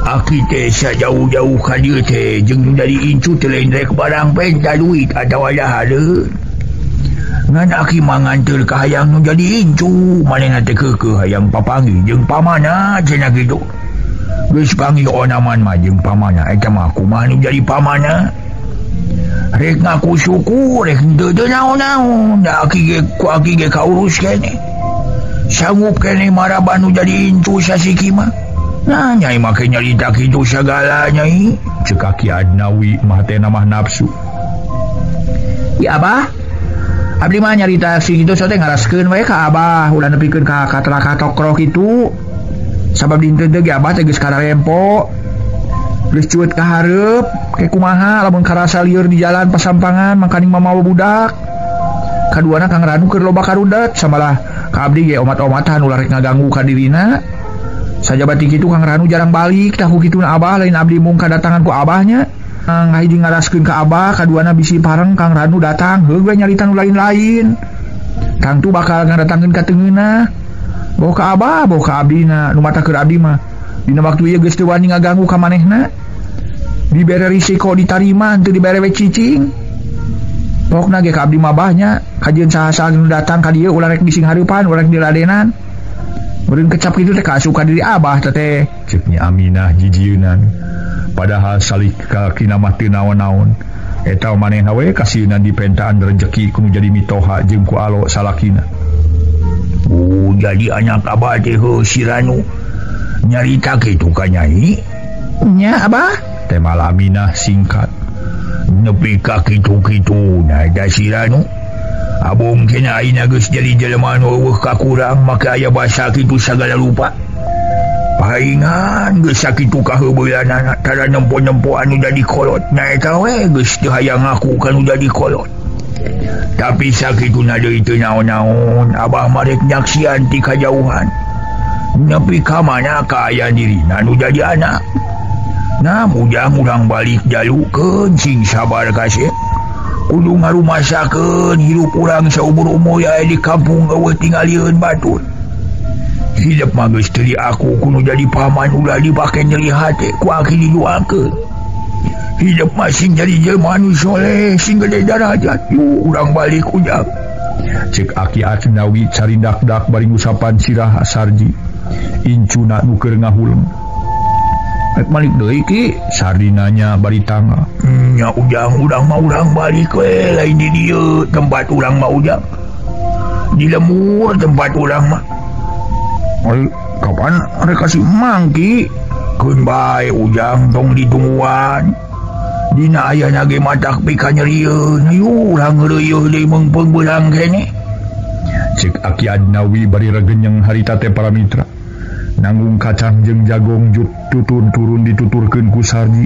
Speaker 2: Aki teh sajauh-jauh ka dieu teh jeung dari incu teh lain rek barang penta duit atawa dahareun. Ngan Aki manganteur ka hayang nu jadi incu manehna teh keukeuh hayang papanggih jeung pamana cenah kitu. Geus panggih onaman mah jeung pamana eta mah kumaha nu jadi pamana. Rek ngaku suku rek henteu naon-naon da Aki ge kaurus keneh. Sanggup keneh marabah nu jadi incu sasiki mah. Nah nyai make nyarita kitu sagala nyai.
Speaker 1: Cek Aki Adnawi mah teh mah nafsu.
Speaker 3: Ya Abah abdi mah nyarita si kitu sote ngaraskeun we ka Abah ulah nepikeun ka katraka tokro kitu. Sabab dinten teh ge Abah teh geus kararempo. Geus cuet ka hareup ke kumaha lamun karasa lieur di jalan pasampangan mangkaning mamawa budak. Kaduana Kang Ranu keur loba karudet samalah ka abdi ge omat-omatan ulah rek ngaganggu ka dirina. Sajabati kitu Kang Ranu jarang balik tahu kituna Abah lain abdi mung kadatangan ku Abahnya. Ngahiji ngaraskeun ka Abah kaduana bisi pareng Kang Ranu datang heug we nyarita nu lain-lain. Kang tu bakal ngadatangkeun ka teungeunna. Bawa ka Abah, bawa ka abdina nu mata keur abdi mah. Dina waktu ieu geus teu wani ngaganggu ka manehna. Dibere risiko ditarima henteu dibere we cicing. Pokna ge ka abdi mah Abahnya kajian saha-saha nu datang ka dieu ulah rek bising hareupan, ulah rek diradenan. Meureun kecap kitu teh kaasuka diri Abah teh.
Speaker 1: Ceknya Aminah jijieun. Padahal salik kakina mah teu naon-naon. Eta manehna we kasieun di pentaan rezeki kudu jadi mitoha jeung ku alo salakina.
Speaker 2: Jadi anak Abah teh si Ranu nyarita kitu ka nyai.
Speaker 3: Nya Abah
Speaker 1: teh malah Aminah singkat.
Speaker 2: Nepi ka kitu-kitu na da si Ranu. Abong kena aina geus jadi jelema nu eueuh ka kurang maka aya basa kitu sagala lupa. Paingan geus sakitu kaheubeulana tara nempo-nempo anu jadi kolot. Na eta we geus teu hayang ngaku kanu jadi kolot. Tapi sakituna deui teu naon-naon Abah mah rek nyaksian ti kajauhan. Nepi ka mana kaayaan dirina nu jadi anak. Nah mujang urang balik jalukeun sing sabar kasih. Kudu ngarumasakeun hirup urang saumur-umur aya di kampung eueuh tingalieun batur. Hidup mah geus teu aku kudu jadi paman ulah dipake nyeri hate ku Aki dijualkeun. Hidup mah sing jadi jelema nu soleh sing gede darajat yu urang balik ujang.
Speaker 1: Cek Aki Adnawi carindak-dak bari ngusapan sirah Sarji. Incuna nu keur ngahuleng.
Speaker 3: Rek balik deui ki
Speaker 1: sardinanya bari tangga.
Speaker 2: Nya ujang urang mah urang balik we lain di dieu tempat urang mah ujang. Di lemur tempat urang mah.
Speaker 3: Kapan rek kasih mangki?
Speaker 2: Keun bae ujang tong ditungguan. Dina ayana ge matak pika nyerieun. Ayo urang ngeureueuh deui meungpeung beurang keneh.
Speaker 1: Cek Aki Adnawi bari regenyeng harita teh para mitra. Nanggung kacang jeung jagong jut tutun turun dituturkeun ku Sarji.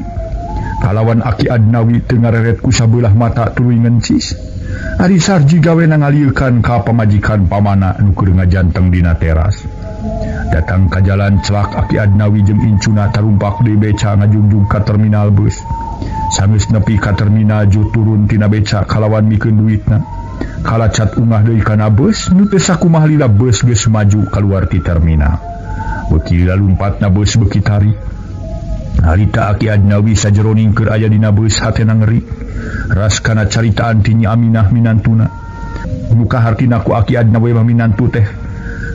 Speaker 1: Kalawan Aki Adnawi teu ngareret ku sabelah mata tuluy ngencis. Ari Sarji gawena ngalieukan ka pamajikan pamana nu keur ngajanteng dina teras. Datang ka jalan celak Aki Adnawi jeung incuna tarumpak deui beca ngajungjung ka terminal bus. Sageus nepi ka terminal jut turun tina beca kalawan mikeun duitna. Kalacat ungah deui kana bus nu teu sakumaha lila bus geus maju kaluar ti terminal. Beuki lila lumpatna bus beuki tarik. Harita Aki Adnawi sajeroning keur aya dina beus hatena ngeri. Ras kana caritaan ti Nyi Aminah minantuna. Muka hartina ku Aki Adnawi mah minantu teh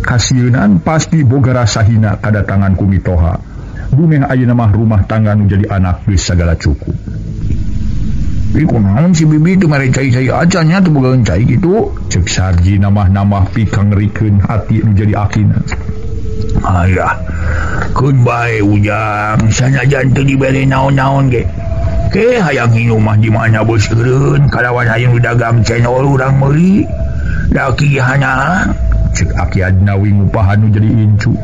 Speaker 1: kasieun pasti boga rasa hina kadatangan ku Mitoha. Bumeh ayeuna mah rumah tangga nu jadi anak geus sagala cukup. Iku naon si bibi teu mere cai-cai acan nya teu boga cai kitu. Ceuk Sarji namah-namah pikang ngerikeun hati nu jadi akina. Ayah, keun bae ujang, sanajan teu dibere naon-naon ge. Ke hayang hinum mah di mana bos eureun, kalawan hayang dagang cenol urang meuli. Daki hana, ceuk Aki Adnawi ngupahan nu jadi incu.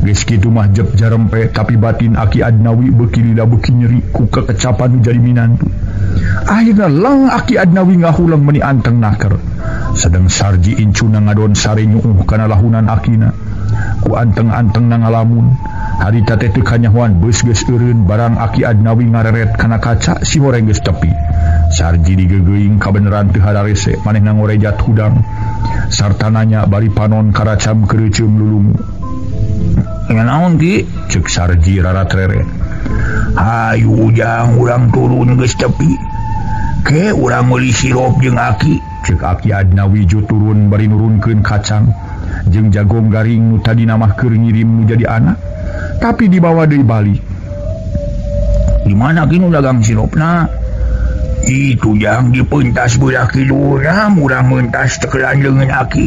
Speaker 1: Geus kitu mah jep jarempe tapi batin Aki Adnawi beuki lila beuki nyeri ku kekecapan nu jadi minantu. Akhirna lang Aki Adnawi ngahulang meuni anteng naker. Sedang Sarji incuna ngadon sare nyuuh kana lahunan akina. Ku anteng-anteng na ngalamun. Harita teh teu kanyahoan beus geus eureun barang Aki Adnawi ngareret kana kaca si horeng geus tepi. Sarji digeugeing kabeneran teu hadarese manehna ngorejat hudang. Sarta nanya bari panon karacam kereuceum lulungu. Naon ki? Ceuk Sarji rarat rere. Hayu ujang urang turun geus tepi. Ke urang meuli sirop jeung Aki. Ceuk Aki Adnawi ju turun bari nurunkeun kacang jeung jagong garing nu tadi mah keur ngirim nu jadi anak. Tapi dibawa deui bali. Di mana ki nu dagang siropna? Itu jang dipentas belah kiduna murang mentas tekelan leungeun Aki.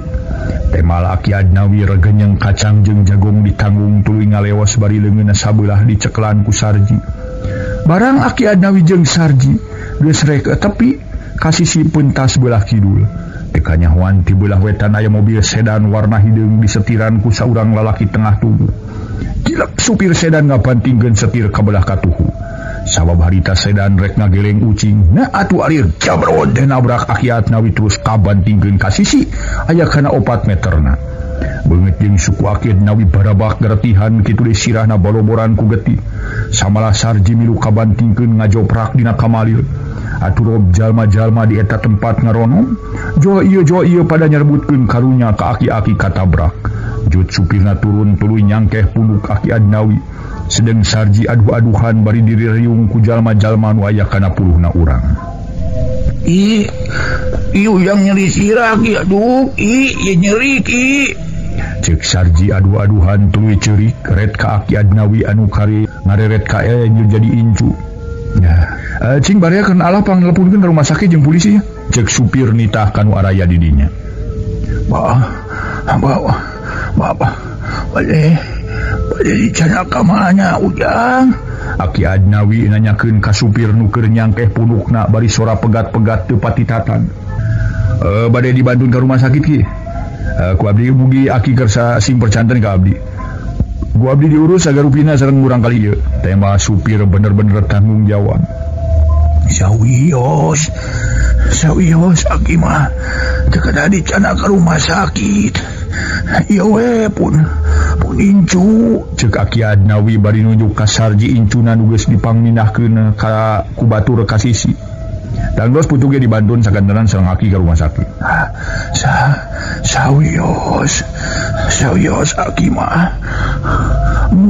Speaker 1: Temal Aki Adnawi regenyeng kacang jeung jagong ditanggung tuluy ngaleos bari leungeunna sabelah diceklan ku Sarji. Barang Aki Adnawi jeung Sarji geus rek tepi kasisi pentas belah kidul. Teu kanyahoan ti belah wetan aya mobil sedan warna hideung disetiran ku saurang lalaki tengah tubuh. Gilak supir sedan ngabantingkeun setir ka belah katuhu. Sabab harita sedan rek ngageleng ucing. Na atuh alir jabrod teh nabrak Aki Adnawi terus kabantingkeun ka sisi aya kana 4 meterna. Beungeut jeung suku Aki Adnawi barabak geretihan kitu deui sirahna baloboran ku getih. Samalah Sarji milu kabantingkeun ngajoprak dina kamalir. Aturob jalma-jalma di eta tempat ngaronom. Jo ieu pada nyerebutkeun karunya ka aki-aki katabrak. Jut supirna turun tuluy nyangkeh punduk Aki Adnawi. Sedang Sarji aduh-aduhan bari diri riung ku jalma-jalma nu aya kana puluhna urang. Ieu yang nyeri sirah ki aduh, ieu nyeri ki. Ceuk Sarji aduh-aduhan tuluy ceurik ret ka Aki Adnawi anu kari ngareret ka aya jadi incu. Nah, cing bareakeun alah pangnelepunkeun ka rumah sakit jeung polisi ya. Ceuk supir nitah kanu araya di dinya. Bapak, boleh dicana ka mana ujang? Aki Adnawi nanyakeun ka supir nu keur nyangkeh pundukna bari sora pegat-pegat teu pati tatan. Bade di Bandung ka rumah sakit ki. Ku abdi mugi Aki kersa sing percanten ka abdi. Ku abdi diurus agar rupina sareng urang kali ieu. Tema supir bener-bener tanggung jawab. Sawios Aki mah teu kada dicana ka rumah sakit. Ieu we pun incu. Ceuk Aki Adnawi bari nunjuk ka Sarji incuna nu geus dipangmindahkeun ka ku batur ka sisi. Tangdos putuge di Bandung sagandaran sareng Aki ka rumah sakit. Sawios Aki mah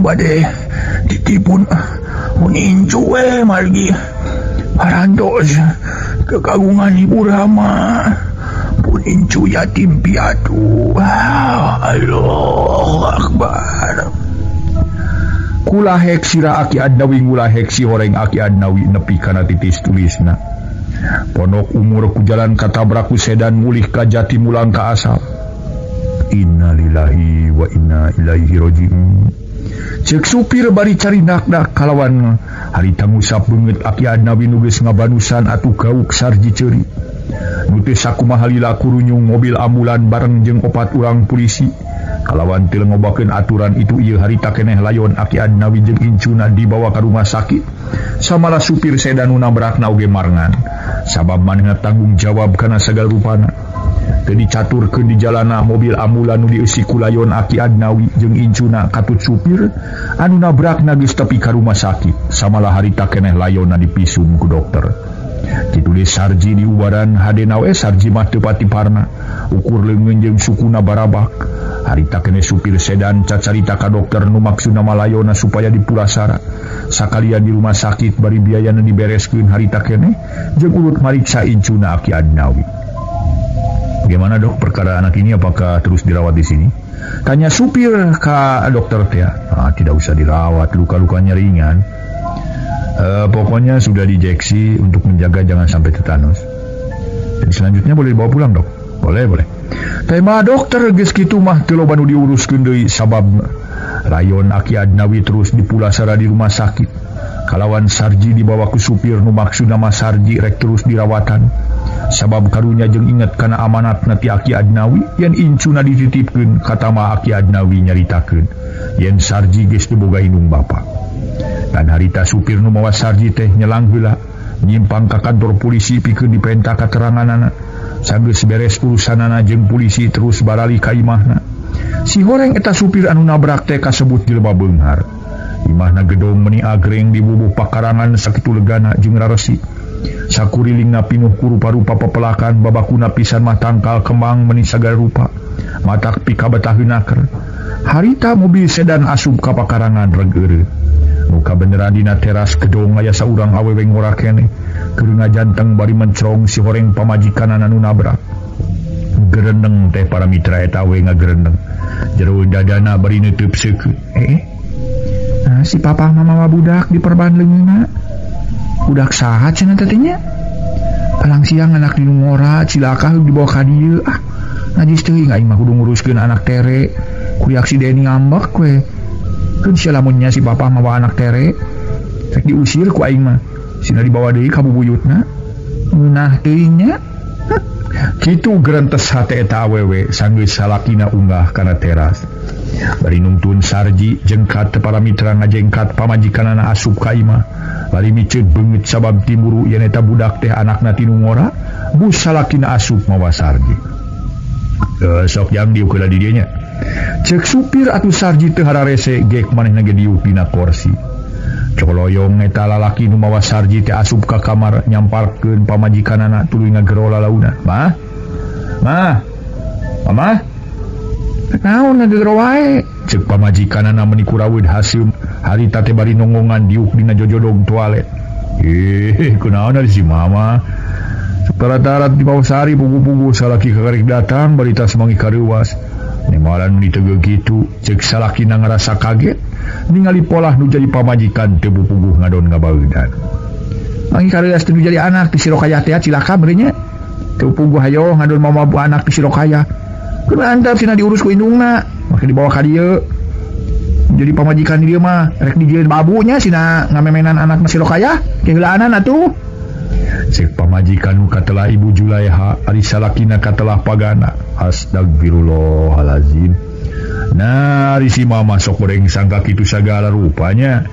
Speaker 1: bade ditipun mun incu we margi parantos kekagungan Ibu Rama. Pun incu yatim piatu. Allahu Akbar. Kulahek sira Aki Adnawi ngulahek si horeng Aki Adnawi nepi kana titis tulisna. Ponok umur ku jalan katabrak ku sedan mulih ka jati mulang ka asap. Innalillahi wa inna ilaihi rajiun. Ceuk supir bari carindak-dak kalawan harita ngusap beungeut Aki Adnawi nu geus ngabanusan atuh gauk Sarji ceuri. Nu teh sakumaha lila kurunyung mobil ambulan bareng jeung 4 urang polisi. Kalawan teu ngobakeun aturan itu ieu harita keneh layon Aki Adnawi jeung incuna dibawa ka rumah sakit. Samalah supir sedan nu nabrakna oge marengan. Sabab manehna tanggung jawab kana sagala rupana. Teu dicaturkeun di jalana mobil ambulan nu dieusi ku layon Aki Adnawi jeung incuna katut supir anu nabrakna geus tepi ka rumah sakit. Samalah harita keneh layonna dipisum ku dokter. Kitu deui Sarji diubaran hadena we Sarji mah teu pati parna. Ukur leungeun jeung sukuna barabak. Harita kene supir sedan cacarita ka dokter nu maksudna malayona supaya dipulasara sakalian di rumah sakit bari biayana dibereskeun harita kene jeung urut mariksa incuna Aki Adnawi. Bagaimana dok perkara anak ini, apakah terus dirawat di sini? Tanya supir ka dokter teh. Tidak usah dirawat, luka-lukanya ringan. Pokoknya sudah diinjeksi untuk menjaga jangan sampai tetanus. Jadi selanjutnya boleh dibawa pulang dok? Boleh. Tema dokter geus kitu mah teu loba nu diuruskeun deui sabab layon Aki Adnawi terus dipulasara di rumah sakit. Kalawan Sarji dibawa ku supir nu maksudna mah Sarji rek terus dirawatan. Sabab karunya jeung inget kana amanat ti Aki Adnawi yen incuna dititipkeun kata mah Aki Adnawi nyaritakeun yen Sarji geus teu boga indung bapa. Dan harita supir nu mawa Sarji teh nyelang heula nyimpang ka kantor polisi pikeun diperintah kateranganana. Sanggeus beres urusanana jeung polisi terus barali ka imahna. Si horeng eta supir anu nabrak teh kasebut jelema beunghar. Imahna gedong meuni agreng dibubuh pakarangan sakitu legana jeung raresi. Sakurilingna pinuh ku rupa-rupa pepelakan babakuna pisan mah tangkal kembang meuni sagala rupa. Matak pika batahunaker. Harita mobil sedan asup ka pakarangan regeureut. Muka beneran dina teras gedong aya saurang awewe ngora keneh. Keur ngajanteng bari mencrong si horeng pamajikanana nu nabrak. Gerendeng teh para mitra eta we ngagerendeng. Jero dadana bari neuteub seukeut. Si papa mama budak di perban leungna. Budak saha cenah teh nya? Palang siang anak di ngora cilaka dibawa ka dieu. Najis teuing aing mah kudu nguruskeun anak tere. Ku aksiden ngambek we. Keun sia lamunnya si papa mawa anak tere. Rek diusir ku aing mah. Sina dibawa deui ka bubuyutna. Munah teuing nya. Kitu gerentes hate eta awewe sanggeus salakina unggah kana teras. Bari nungtun Sarji jengkat para mitra ngajengkat pamajikanana asup ka imah. Bari miceut beungeut sabab timburu yen eta budak teh anakna ti nu ngora, bus salakina asup mawa Sarji. Sok jang diuk heula di dieu nya. Ceuk supir atuh Sarji teu hararese gek manehna ge diuk dina kursi. Coloyong eta lalaki nu mawa Sarji teh asup ka kamar nyamparkeun pamajikanana tuluy ngagero lalauna. Mama? Naon ngagero wae? Ceuk pamajikanana meuni kuraweuh haseum harita teh bari nongongan diuk dina jojodong toilet. Kunaon ari si mama? Tarat-tarat di bawah sari pugu-pugu salaki kakarek datang barita semangi kareuwas. Nimalan diteugeuk kitu ceuk salakina ngarasa kaget ningali polah nu jadi pamajikan teu puguh ngadon ngabaeudan. Mangi kareuwas teu jadi anak ti Sirokaya teh cilaka beureun nya. Teu puguh hayo ngadon mama bu anak ti Sirokaya. Keur antep cenah diurus ku indungna, make dibawa ka dieu. Jadi pamajikan dia mah rek dijieun babunya sina ngamemenan anak Sirokaya keheulaan atuh. Cek pamajikan nu katelah Ibu Julaiha ari salakina katelah pagana. Astagfirullahalazim. Nah, ari si mama sok goreng sangka kitu sagala rupanya.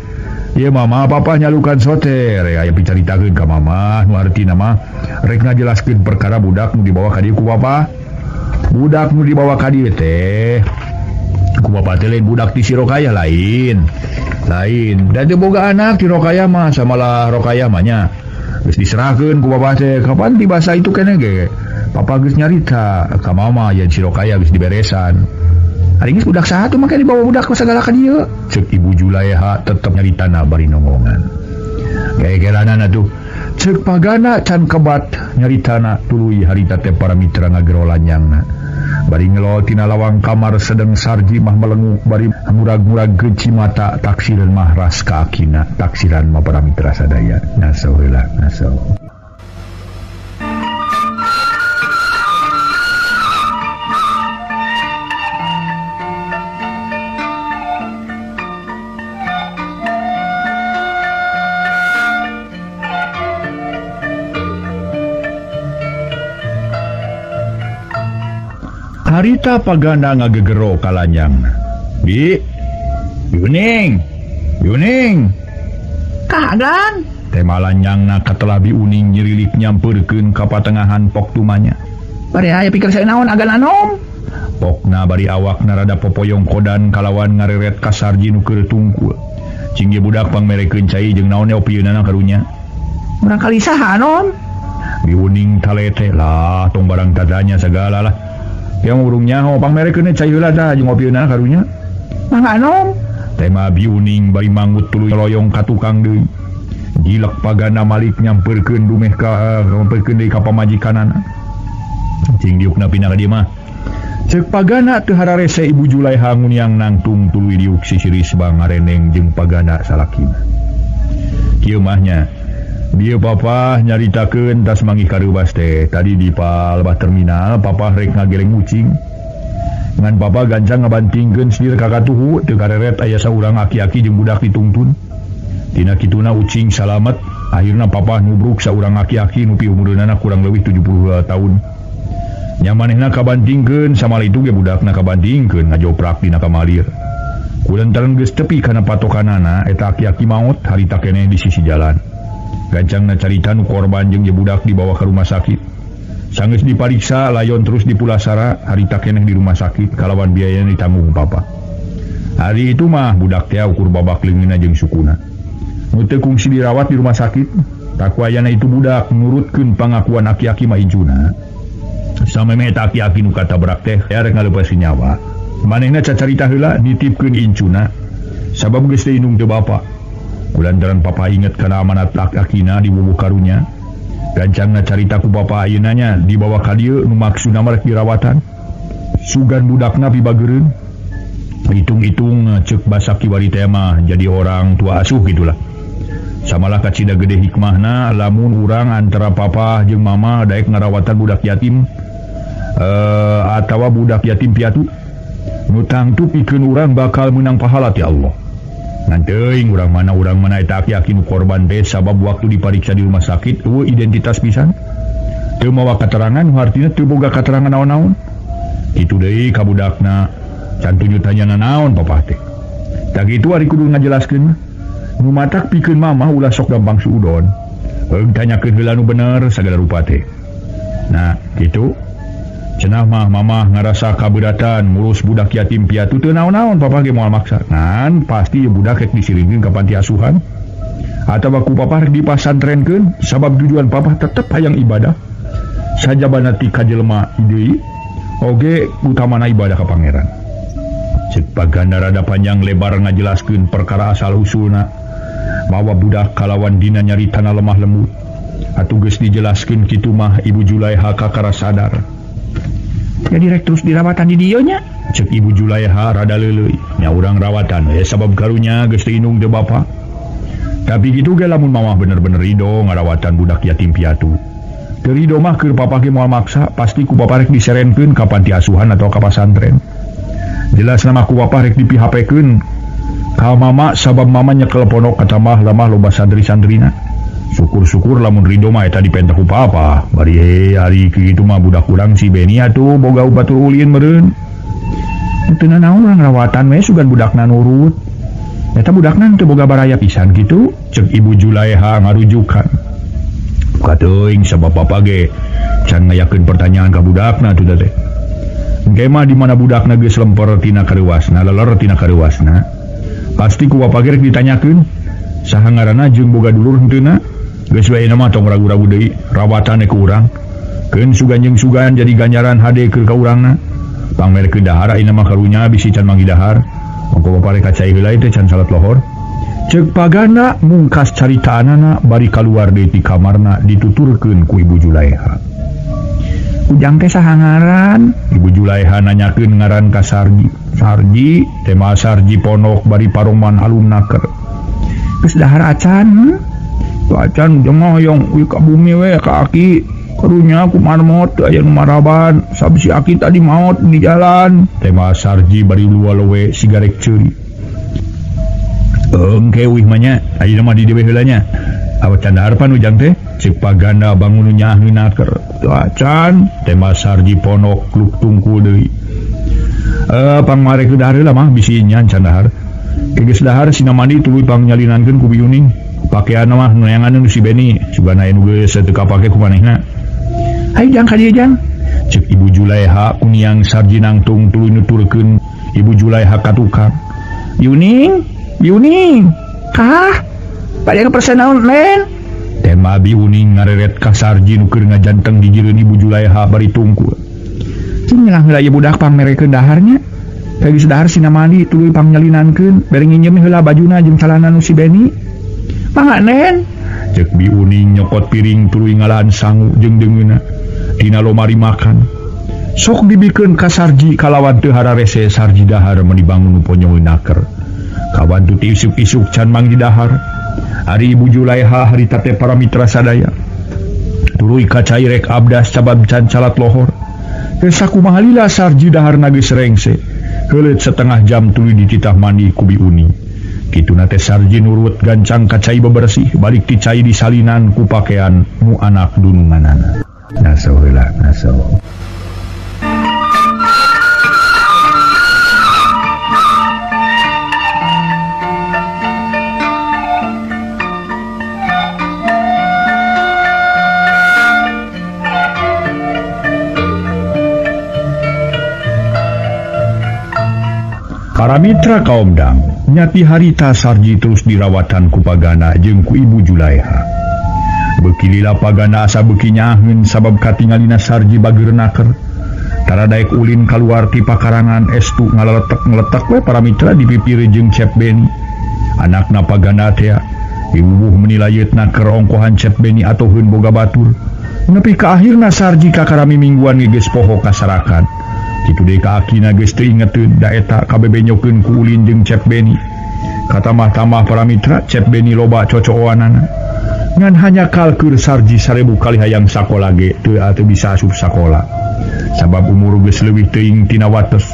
Speaker 1: Ieu mama papa nyalukan soter aya picaritakeun ka mama nu artina mah rek ngajelaskeun perkara budak nu dibawa ka dieu ku papa. Budak nu dibawa ka dieu teh ku bapa teh lain budak ti Sirokaya lain. Da teu boga anak ti Rokaya mah samalah Rokaya mah nya. Geus diserahkeun ku bapa teh kapan ti basa itu keneh ge. Papa geus nyarita ka mama yen Sirokaya geus diberesan. Ari geus budak saha tuh make dibawa budak ka sagala ka dieu. Ceuk Ibu Julaiha tetep nyaritana bari nongongan. Gegeranana tuh ceuk pagana can kebat nyaritana tuluy harita teh para mitra ngagero lanyangna. Bari ngelol tina lawang kamar sedeng Sarji mah melenguk bari murag-murag geuci mata taksiran mah ras ka akina taksiran mah para mitra sadaya naso heula naso. Harita pagana ngagegero kalanyang. Yuning.
Speaker 3: Kahagan.
Speaker 1: Tema lanyangna katelah Bi Uning nyirilik nyampeurkeun ka patengahan pok tumanya.
Speaker 3: Bari aya pikir saya naon agan anom.
Speaker 1: Pokna bari awakna rada popoyong kodan kalawan ngareret ka Sarji nu keur tungkul. Cing budak pangmerekeun cai jeung naon opieunana karunya.
Speaker 3: Urang kali saha anom?
Speaker 1: Bi Uning talete lah tong barang tadanya sagala lah. yang urungnya pang mere kene cai heula tah jeung ngopieuna karunya
Speaker 3: mangga nom
Speaker 1: tema biuning bari mangut tuluy loyong ka tukang deui jilek pagana malik nyamperkeun dumeh ka nyamperkeun deui ka pamajikanana cing diukna pindah ka dieu mah cek pagana teu hararese Ibu Julaiha nguniang nangtung tuluy diuk sisiris bangareneng jeung pagana salakina kieu mahnya dia papa nyaritakeun tas manggih kareubas teh tadi di palebah terminal papa rek ngageleng ucing ngan papa gancang ngabantingkeun seueur ka katuhu teu kareret aya saurang aki-aki jeung budak ditungtun tina kituna ucing salamet akhirna papa nubruk saurang aki-aki nu umurna kurang leuwih 70 tahun nya manehna kabantingkeun samala itu ge budakna kabantingkeun ngajoprak dina kamalir kulantaran geus tepi kana patokanana eta aki-aki maot harita keneh di sisi jalan gancangna carita nu korban jeung je budak dibawa ke rumah sakit sanggeus dipariksa layon terus dipulasara harita keneh di rumah sakit kalawan biaya ditanggung papa hari itu mah budak teh ukur babak leungina jeung sukuna nu teu kungsi dirawat di rumah sakit takuayana itu budak nurutkeun pangakuan aki-aki mah ijuna sameme eta aki-aki nu katabrak teh rek ngaleupeuseun nyawa manehna cacarita heula nitipkeun incuna sabab geus teu indung teu bapa kulantaran papa inget kana amanat laki-lakina di bubuh karunya gancangna carita ku papa ayeuna nya dibawa ka dieu nu maksudna mah dirawatan sugan budakna pibageureun hitung-hitung ceuk basa kiwari teh mah jadi orang tua asuh gitulah samalah kacida gede hikmahna lamun urang antara papa jeung mama daek ngarawatan budak yatim atawa budak yatim piatu nu tangtu pikeun urang bakal meunang pahala ti Allah ngan teuing urang mana eta aki-aki nu korban teh sabab waktu dipariksa di rumah sakit eueuh identitas pisan teu mawa katerangan nu hartina teu boga katerangan naon-naon kitu deui ka budakna can tunjut tanyana naon papa teh tah kitu ari kudu ngajelaskeun nu matak pikeun mama ulah sok gampang suudon heug tanyakeun heula nu bener sagala rupa teh nah kitu cenah mah mama ngarasa kaberatan ngurus budak yatim piatu teu naon-naon papa ge moal maksa ngan pasti budak rek disiringkeun ka panti asuhan atawa ku papa rek dipasantrenkeun sabab tujuan papa tetep hayang ibadah sajabana ti ka jelema deui oge utamana ibadah ka pangeran ceuk paganda rada panjang lebar ngajelaskeun perkara asal usulna mawa budak kalawan dina nyaritana lemah lembut atuh geus dijelaskeun kitu mah Ibu Julaiha kakara sadar jadi rek terus dirawatan di dieu nya ceuk Ibu Julaiha rada leuleuy nya urang rawatan sabab karunya geus teu indung teu bapa tapi kitu ge lamun mamah bener-bener ridho ngarawatan budak yatim piatu teu ridho mah keur papa ge moal maksa pasti ku bapa rek diserenkeun ka panti asuhan atau ka pasantren jelas nama ku bapa rek dipihapekeun ka mama sabab mama nyekel pondok katamah lemah loba santri-santrina syukur-syukur lamun ridho mah eta dipentak ku papa bari hari kitu mah budak urang si Beni atuh boga batur ulin meureun teu naon urang rawatan we sugan budakna nurut eta budakna teu boga baraya pisan kitu ceuk Ibu Julaiha ngarujukan kateuing sabab papa ge can ngayakeun pertanyaan ka budakna tuh teh engke mah di mana budakna geus lemper tina kareuwasna leler tina kareuwasna pasti ku papa ge rek ditanyakeun saha ngaranna jeung boga dulur henteu geus wae na mah tong ragu-ragu deui rawatan ku urang keun sugan jeung sugan jadi ganjaran hade keur ka urangna pangmer keun dahar ayeuna mah karunya bisi can manggi dahar mongko bapa rek cai heula teh can salat lohor ceuk pagana mungkas caritaanana bari kaluar deui ti kamarna dituturkeun ku Ibu Julaiha ujang teh saha ngaran Ibu Julaiha nanyakeun ngaran ka Sarji teh mah Sarji pondok bari paroman alumna keur geus dahar acan acan jeung hoyong ka bumi we ka aki karunya ku marmot aya nu maraban sabisi aki tadi maot di jalan teh mah Sarji bari luwe sigarek ceuri engke wih mah nya ayeuna mah di dieu heula nya awe can dahar pan ujang teh ceuk paganda bangun nyahna keur acan teh mah Sarji pondok kluk tungkul deui pangmare ku dahar heula mah bisi nyan can dahar geus dahar sina mandi tuluy pangnyalinakeun ku biuning pakean mah neangan nu si Beni sugana anu geus teu kapake ku manehna ai jang ka dieu jang ceuk Ibu Julaiha kuniang Sarji nangtung tuluy nuturkeun Ibu Julaiha ka tukang Biuning kah pada persen naon len tema Biuning ngareret ka Sarji nu keur ngajanteng di jireun Ibu Julaiha bari tungkul
Speaker 3: Nyelang heula ieu budak pamerekeun daharnya. Geus dahar sina mandi tuluy pangnyalinakeun bere nginjem heula bajuna jeung calana nu si Beni. Mangga nen.
Speaker 1: Cek Bi Uning nyokot piring tuluy ngalahan sangu jeung deungeuna dina lomari makan. Sok dibikeun ka Sarji kalawan teu hararese Sarji dahar meuni bangun ponyoeun naker. Kawan tu isuk-isuk can manggi dahar. Ari Ibu Julaiha harita teh para mitra sadaya. Tuluy kacai rek abdas cabab can calat lohor. Geus sakumaha lila Sarji daharna geus rengse. Heuleut setengah jam tuluy dititah mandi ku Bi Uning. Kituna teh Sarji nurut gancang kacai bebersih balik ti cai disalinan ku pakean nu anak dununganana. Naso heula naso. Para mitra kaum dang, nyati harita Sarji terus dirawatan ku Pagana jeung ku Ibu Julaiha. Beuki lila Pagana asa beuki nyaheun sabab katingalina Sarji bageur naker. Tara daek ulin kaluar ti pakarangan estu ngaletek-ngeletek we para mitra dipipiri jeung Cep Beni. Anakna Pagana teh diwuwuh menilayeut naker ongkohan Cep Beni atoheun boga batur. Nepi ka akhirna Sarji kakarami mingguan geus poho kasarakan. Kitu deui ka akina geus teu ingeteun da eta kabebenyokeun ku ulin jeung Cep Beni. Katamah-tamah para mitra Cep Beni loba cocoanana. Ngan hanya kalkeur Sarji 1000 kali hayang sakola ge teu bisa asup sakola. Sabab umur geus leuwih teuing tina wates.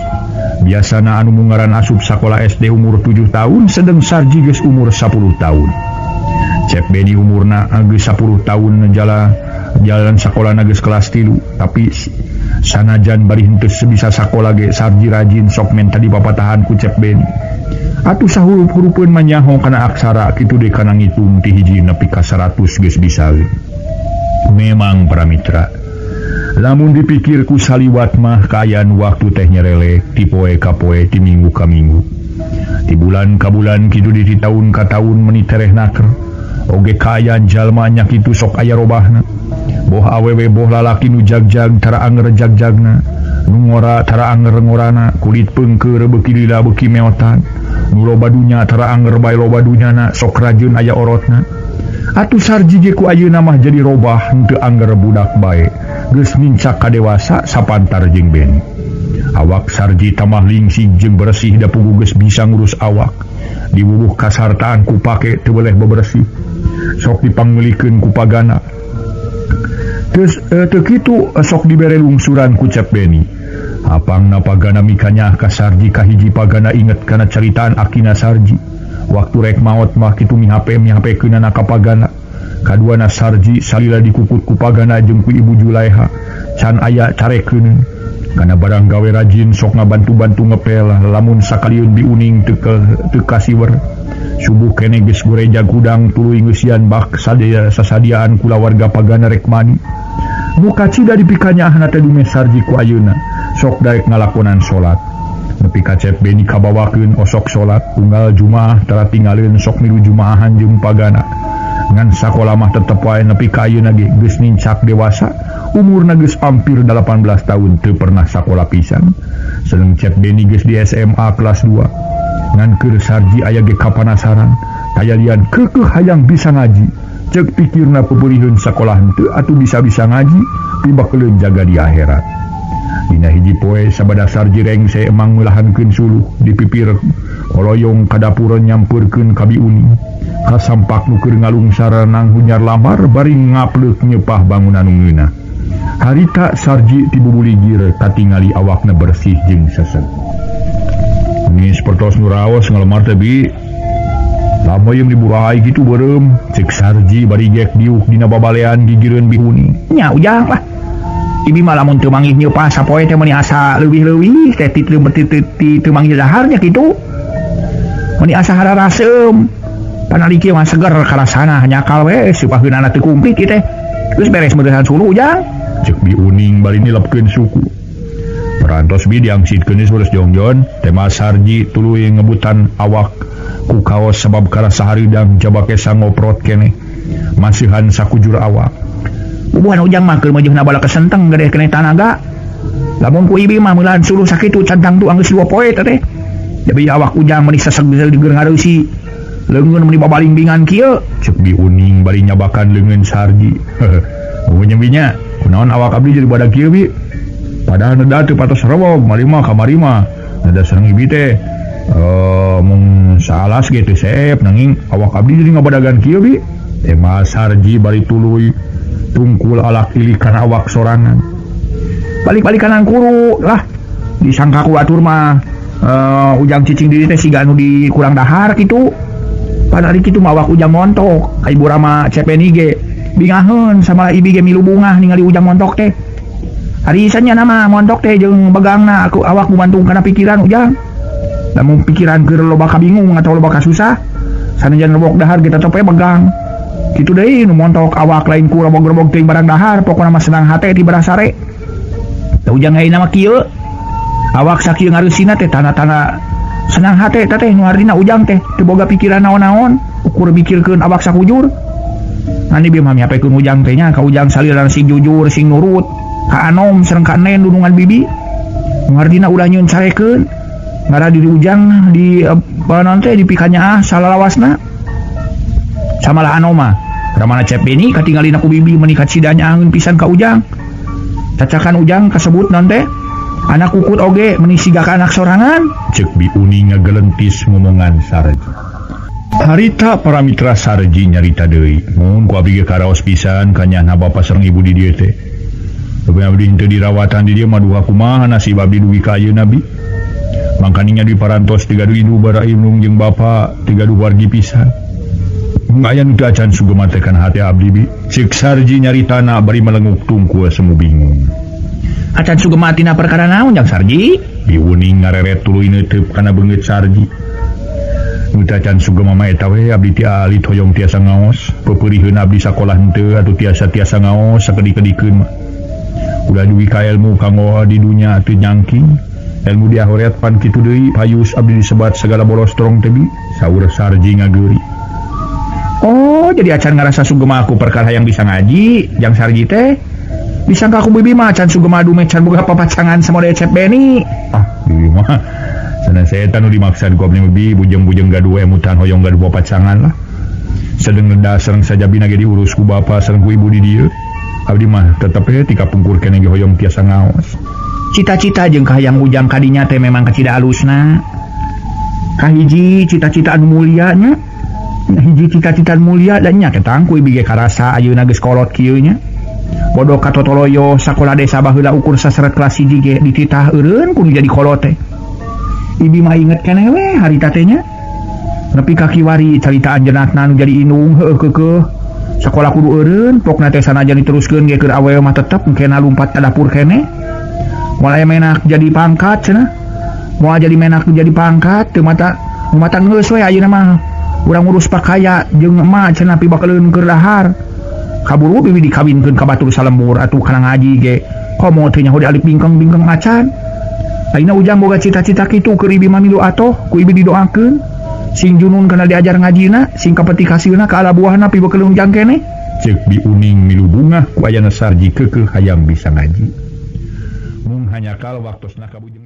Speaker 1: Biasana anu mungaran asup sakola SD umur 7 tahun sedeng Sarji geus umur 10 tahun. Cep Beni umurna geus 10 tahun jalan sakolana geus kelas 3 tapi sanajan bari henteu bisa sakola ge Sarji rajin sok menta dipapatahan ku Cep Beni. Atuh sahurup-hurupeun manyaho kana aksara kitu deui kana ngitung ti hiji nepi ka 100 geus bisa. Memang para mitra, lamun dipikir ku saliwat mah kaayaan waktu teh nyerelek ti poe ka poe ti minggu ka minggu. Ti bulan ka bulan kitu di taun ka taun meuni tereh naker. Oge kaayaan jalma nya kitu sok aya robahna. Boh awewe boh lalaki nu jagjag tara anger jagjagna, nu ngora tara anger ngorana, kulit peungkeur beuki lila beuki meotan, nu loba dunya tara anger bae loba dunyana, sok rajin aya orotna. Atuh Sarji ge ku ayeuna mah jadi robah henteu anger budak bae, geus mincak ka dewasa sapantar jeung Beni. Awak Sarji tamah lingsig jeung bersih da pugu geus bisa ngurus awak. Diwuwuh kasartaan ku pake teu boleh bebersih. Sok dipanggulikeun ku Pagana. Teu kitu sok dibere lungsuran ku Cep Beni. Apangna Pagana mikanya ka Sarji kahiji Pagana inget kana caritaan akina Sarji. Waktu rek maot mah kitu mihapekeunana ka Pagana. Kaduana Sarji salila dikukut ku Pagana jeung ku Ibu Julaiha. Can aya carekeun. Kana barang gawe rajin sok ngabantu-bantu ngepel lamun sakaliun Bi Uning teu kasiwer. Subuh kene geus goreja gudang tuluy ngeusian bak sasadiaan kula warga Pagana rek mani. Muka cida dipikanya ahna teh dume Sarji ku ayeuna sok daek ngalakonan salat. Nepi ka Cep Beni kabawakeun osok salat unggal Jumaah tara tinggalieun sok milu Jumaahan jeung Pagana. Ngan sakola mah tetep wae nepi ka ayeuna ge geus nincak dewasa, umurna geus hampir 18 tahun teu pernah sakola pisan. Sedeng Cep Beni geus di SMA kelas 2. Ngan keur Sarji aya ge kapanasaran, tayalian keukeuh hayang bisa ngaji. Cek pikirna pepeuliheun sakola henteu atuh bisa-bisa ngaji tibakeun jaga di akhirat. Dina hiji poe sabada Sarji rengse emang meulahankeun suluh dipipir holoyong ka dapureun nyampeurkeun ka Bi Uning. Kasampak nu keur ngalungsar nang hunyar lamar bari ngapleuk nyepah bangunan ungeuna. Harita Sarji ti bubuligir katingali awakna bersih jeung seseg. Geus pertos nu raos ngalemar teh Bi. Lama yang diburai gitu berem, cek Sarji bari gek diuk dina babalean gigireun Bi Uning.
Speaker 3: Nya ujang lah. Ibi mah lamun teu manggih nyeupas sapoe teh meuni asa leuwih-leuwih teh ti teu manggih daharnya kitu. Meuni asa hararaseum. Panaliki mah seger karasana nyakal we supaheunana teu kumplit ieu teh. Geus beres meudeuhan sulu ujang.
Speaker 1: Cek Bi Uning bari nilepkeun suku. Perantos Bi diangsitkeun geus jongjon, tema Sarji tuluy ngebutan awak ku kaos sebab karena saharidang jabake sangoprot kene masihan sakujur awak.
Speaker 3: Bubuhan ujang mah keur meujeunna bala kesenteng gede kene tanaga. Lamun ku ibi mah meulan suluh sakitu cantang tu anggeus 2 poe teh. Jadi awak ujang meuni saseg-saseg di ngareusi. Leungeun meuni babalingbingan kieu.
Speaker 1: Cek Bi Uning bari nyabakan leungeun Sarji. Nyembinya, kunaon awak abdi jadi badak kieu Bi? Padahal neda teu patos rewog, marima kamari mah. Neda sareng ibi teh. Mung salas ge teu seep nanging awak abdi jadi ngabadagan kieu Bi. Tema Sarji bari tuluy tungkul alak ilikan awak sorangan. Balik-balik kanan kuru lah disangka ku atur mah ujang cicing diri teh siga anu di kurang dahar gitu. Pada hari kitu mah awak ujang montok ka ibu Rama cepeni ge bingaheun sama ibi ge milu bungah ningali ujang montok teh. Hari isannya nama montok teh jeung begangna aku awak bumantung kana pikiran ujang. Lamun pikiran keur loba kabingung atau loba kasusah sanajan robok dahar kita tope begang. Kitu deui nu montok awak lain ku robog-robog teuing barang dahar pokona mah senang hate ti barasare. Ujang ayeuna mah kieu awak sakieu ngareusina teh tanda-tanda senang hate teh nu artina ujang teh teu boga pikiran naon-naon ukur mikirkeun awak sakujur nani bieu mah nyapekeun ujang teh nya ka ujang saliran sing jujur sing nurut ka anom sareng ka nen dunungan bibi nu artina ulah nyieun carekeun ngara diri ujang di naon teh di pikanya salalawasna samalah anom mah ramana cepeni katinggalina ku bibi meuni kacidanya angeun pisan ka ujang. Cacakan ujang kasebut nanti anak kukut oge menisigakan anak sorangan. Cek Bi Uning ngagelentis ngomongan Sarji. Harita para mitra Sarji nyarita deui. Mun ku abdi ge karaos pisan kanyana bapa sareng ibu di dieu teh. Tapi abdi henteu dirawatan di dieu mah duha kumaha nasib abdi dugi ka ayeuna Bi. Mangkaninya di parantos 3 indung bara indung jeung bapa 3 wargi pisan. Ngayan teu acan sugema teh kana hati abdi Bi. Cek Sarji nyaritana bari melenguk tungkul semu bingung.
Speaker 3: Acan sugema tina perkara naon jang Sarji?
Speaker 1: Bi Uning ngareret tuluy neuteub kana beungeut Sarji. Nu teu acan sugema mah eta we abdi ti alit hoyong tiasa ngaos, pepeurieun abdi sakola henteu atuh tiasa ngaos sakedik-kedikeun mah. Ulah dugi ka ilmu kanggo di dunya teu nyangking. Ilmu di akhirat pan kitu deui payus abdi disebat segala bolos strong teh Bi. Saur Sarji ngageuri. Oh, jadi acan ngerasa sugema aku perkara yang bisa ngaji, jang Sarji teh. Disangka aku bibi mah acan sugema adu mecan boga papacangan sama dia cep Beni. Bibi mah sana setan nu dimaksud ku abdi bibi bujeng-bujeng gaduh emutan hoyong gaduh papacangan lah. Sedeng neda sareng sajabina ge diurus ku bapa sareng ku ibu di dieu. Abdi mah tetep teh tika pungkur keneh ge hoyong tiasa ngaos. Cita-cita jeung kahayang ujang kadinya teh memang kacida alusna. Kahiji cita-cita anu mulia nya. Hiji cita-cita mulia dan nya ketang ku ibi ge karasa ayeuna geus kolot kieu nya. Bodoh katotoloyo sakola desa baheula ukur saseret kelas 1 ge dititah eureun kudu jadi kolot teh. Ibi mah inget keneh we harita teh nya. Nepi ka kiwari caritaan jenatna nu jadi indung heueuh keukeuh. Sakola kudu eureun pokna teh sanajan diteruskeun ge keur awewe mah tetep engkena lumpat ka dapur keneh. Moal aya menak jadi pangkat cenah. Moal jadi menak jadi pangkat teu mata geus we ayeuna mah. Urang ngurus pakaya jeung emak cenah pi bakaleun keur dahar. Kaburu bibi dikawinkeun ka batur salembur atuh kana ngaji ge. Komo teh nya hode alik bingkeng-bingkeng acan. Ayeuna ujang boga cita-cita kitu keur ibi mamilu atoh ku ibi didoakeun. Sing junun kana diajar ngajina, sing kapeti kasieuna ka ala buahna pi bakaleun ujang keneh. Cek Bi Uning milu bungah ku ayana Sarji keukeuh hayang bisa ngaji. Mung hanya kal waktosna kabujeng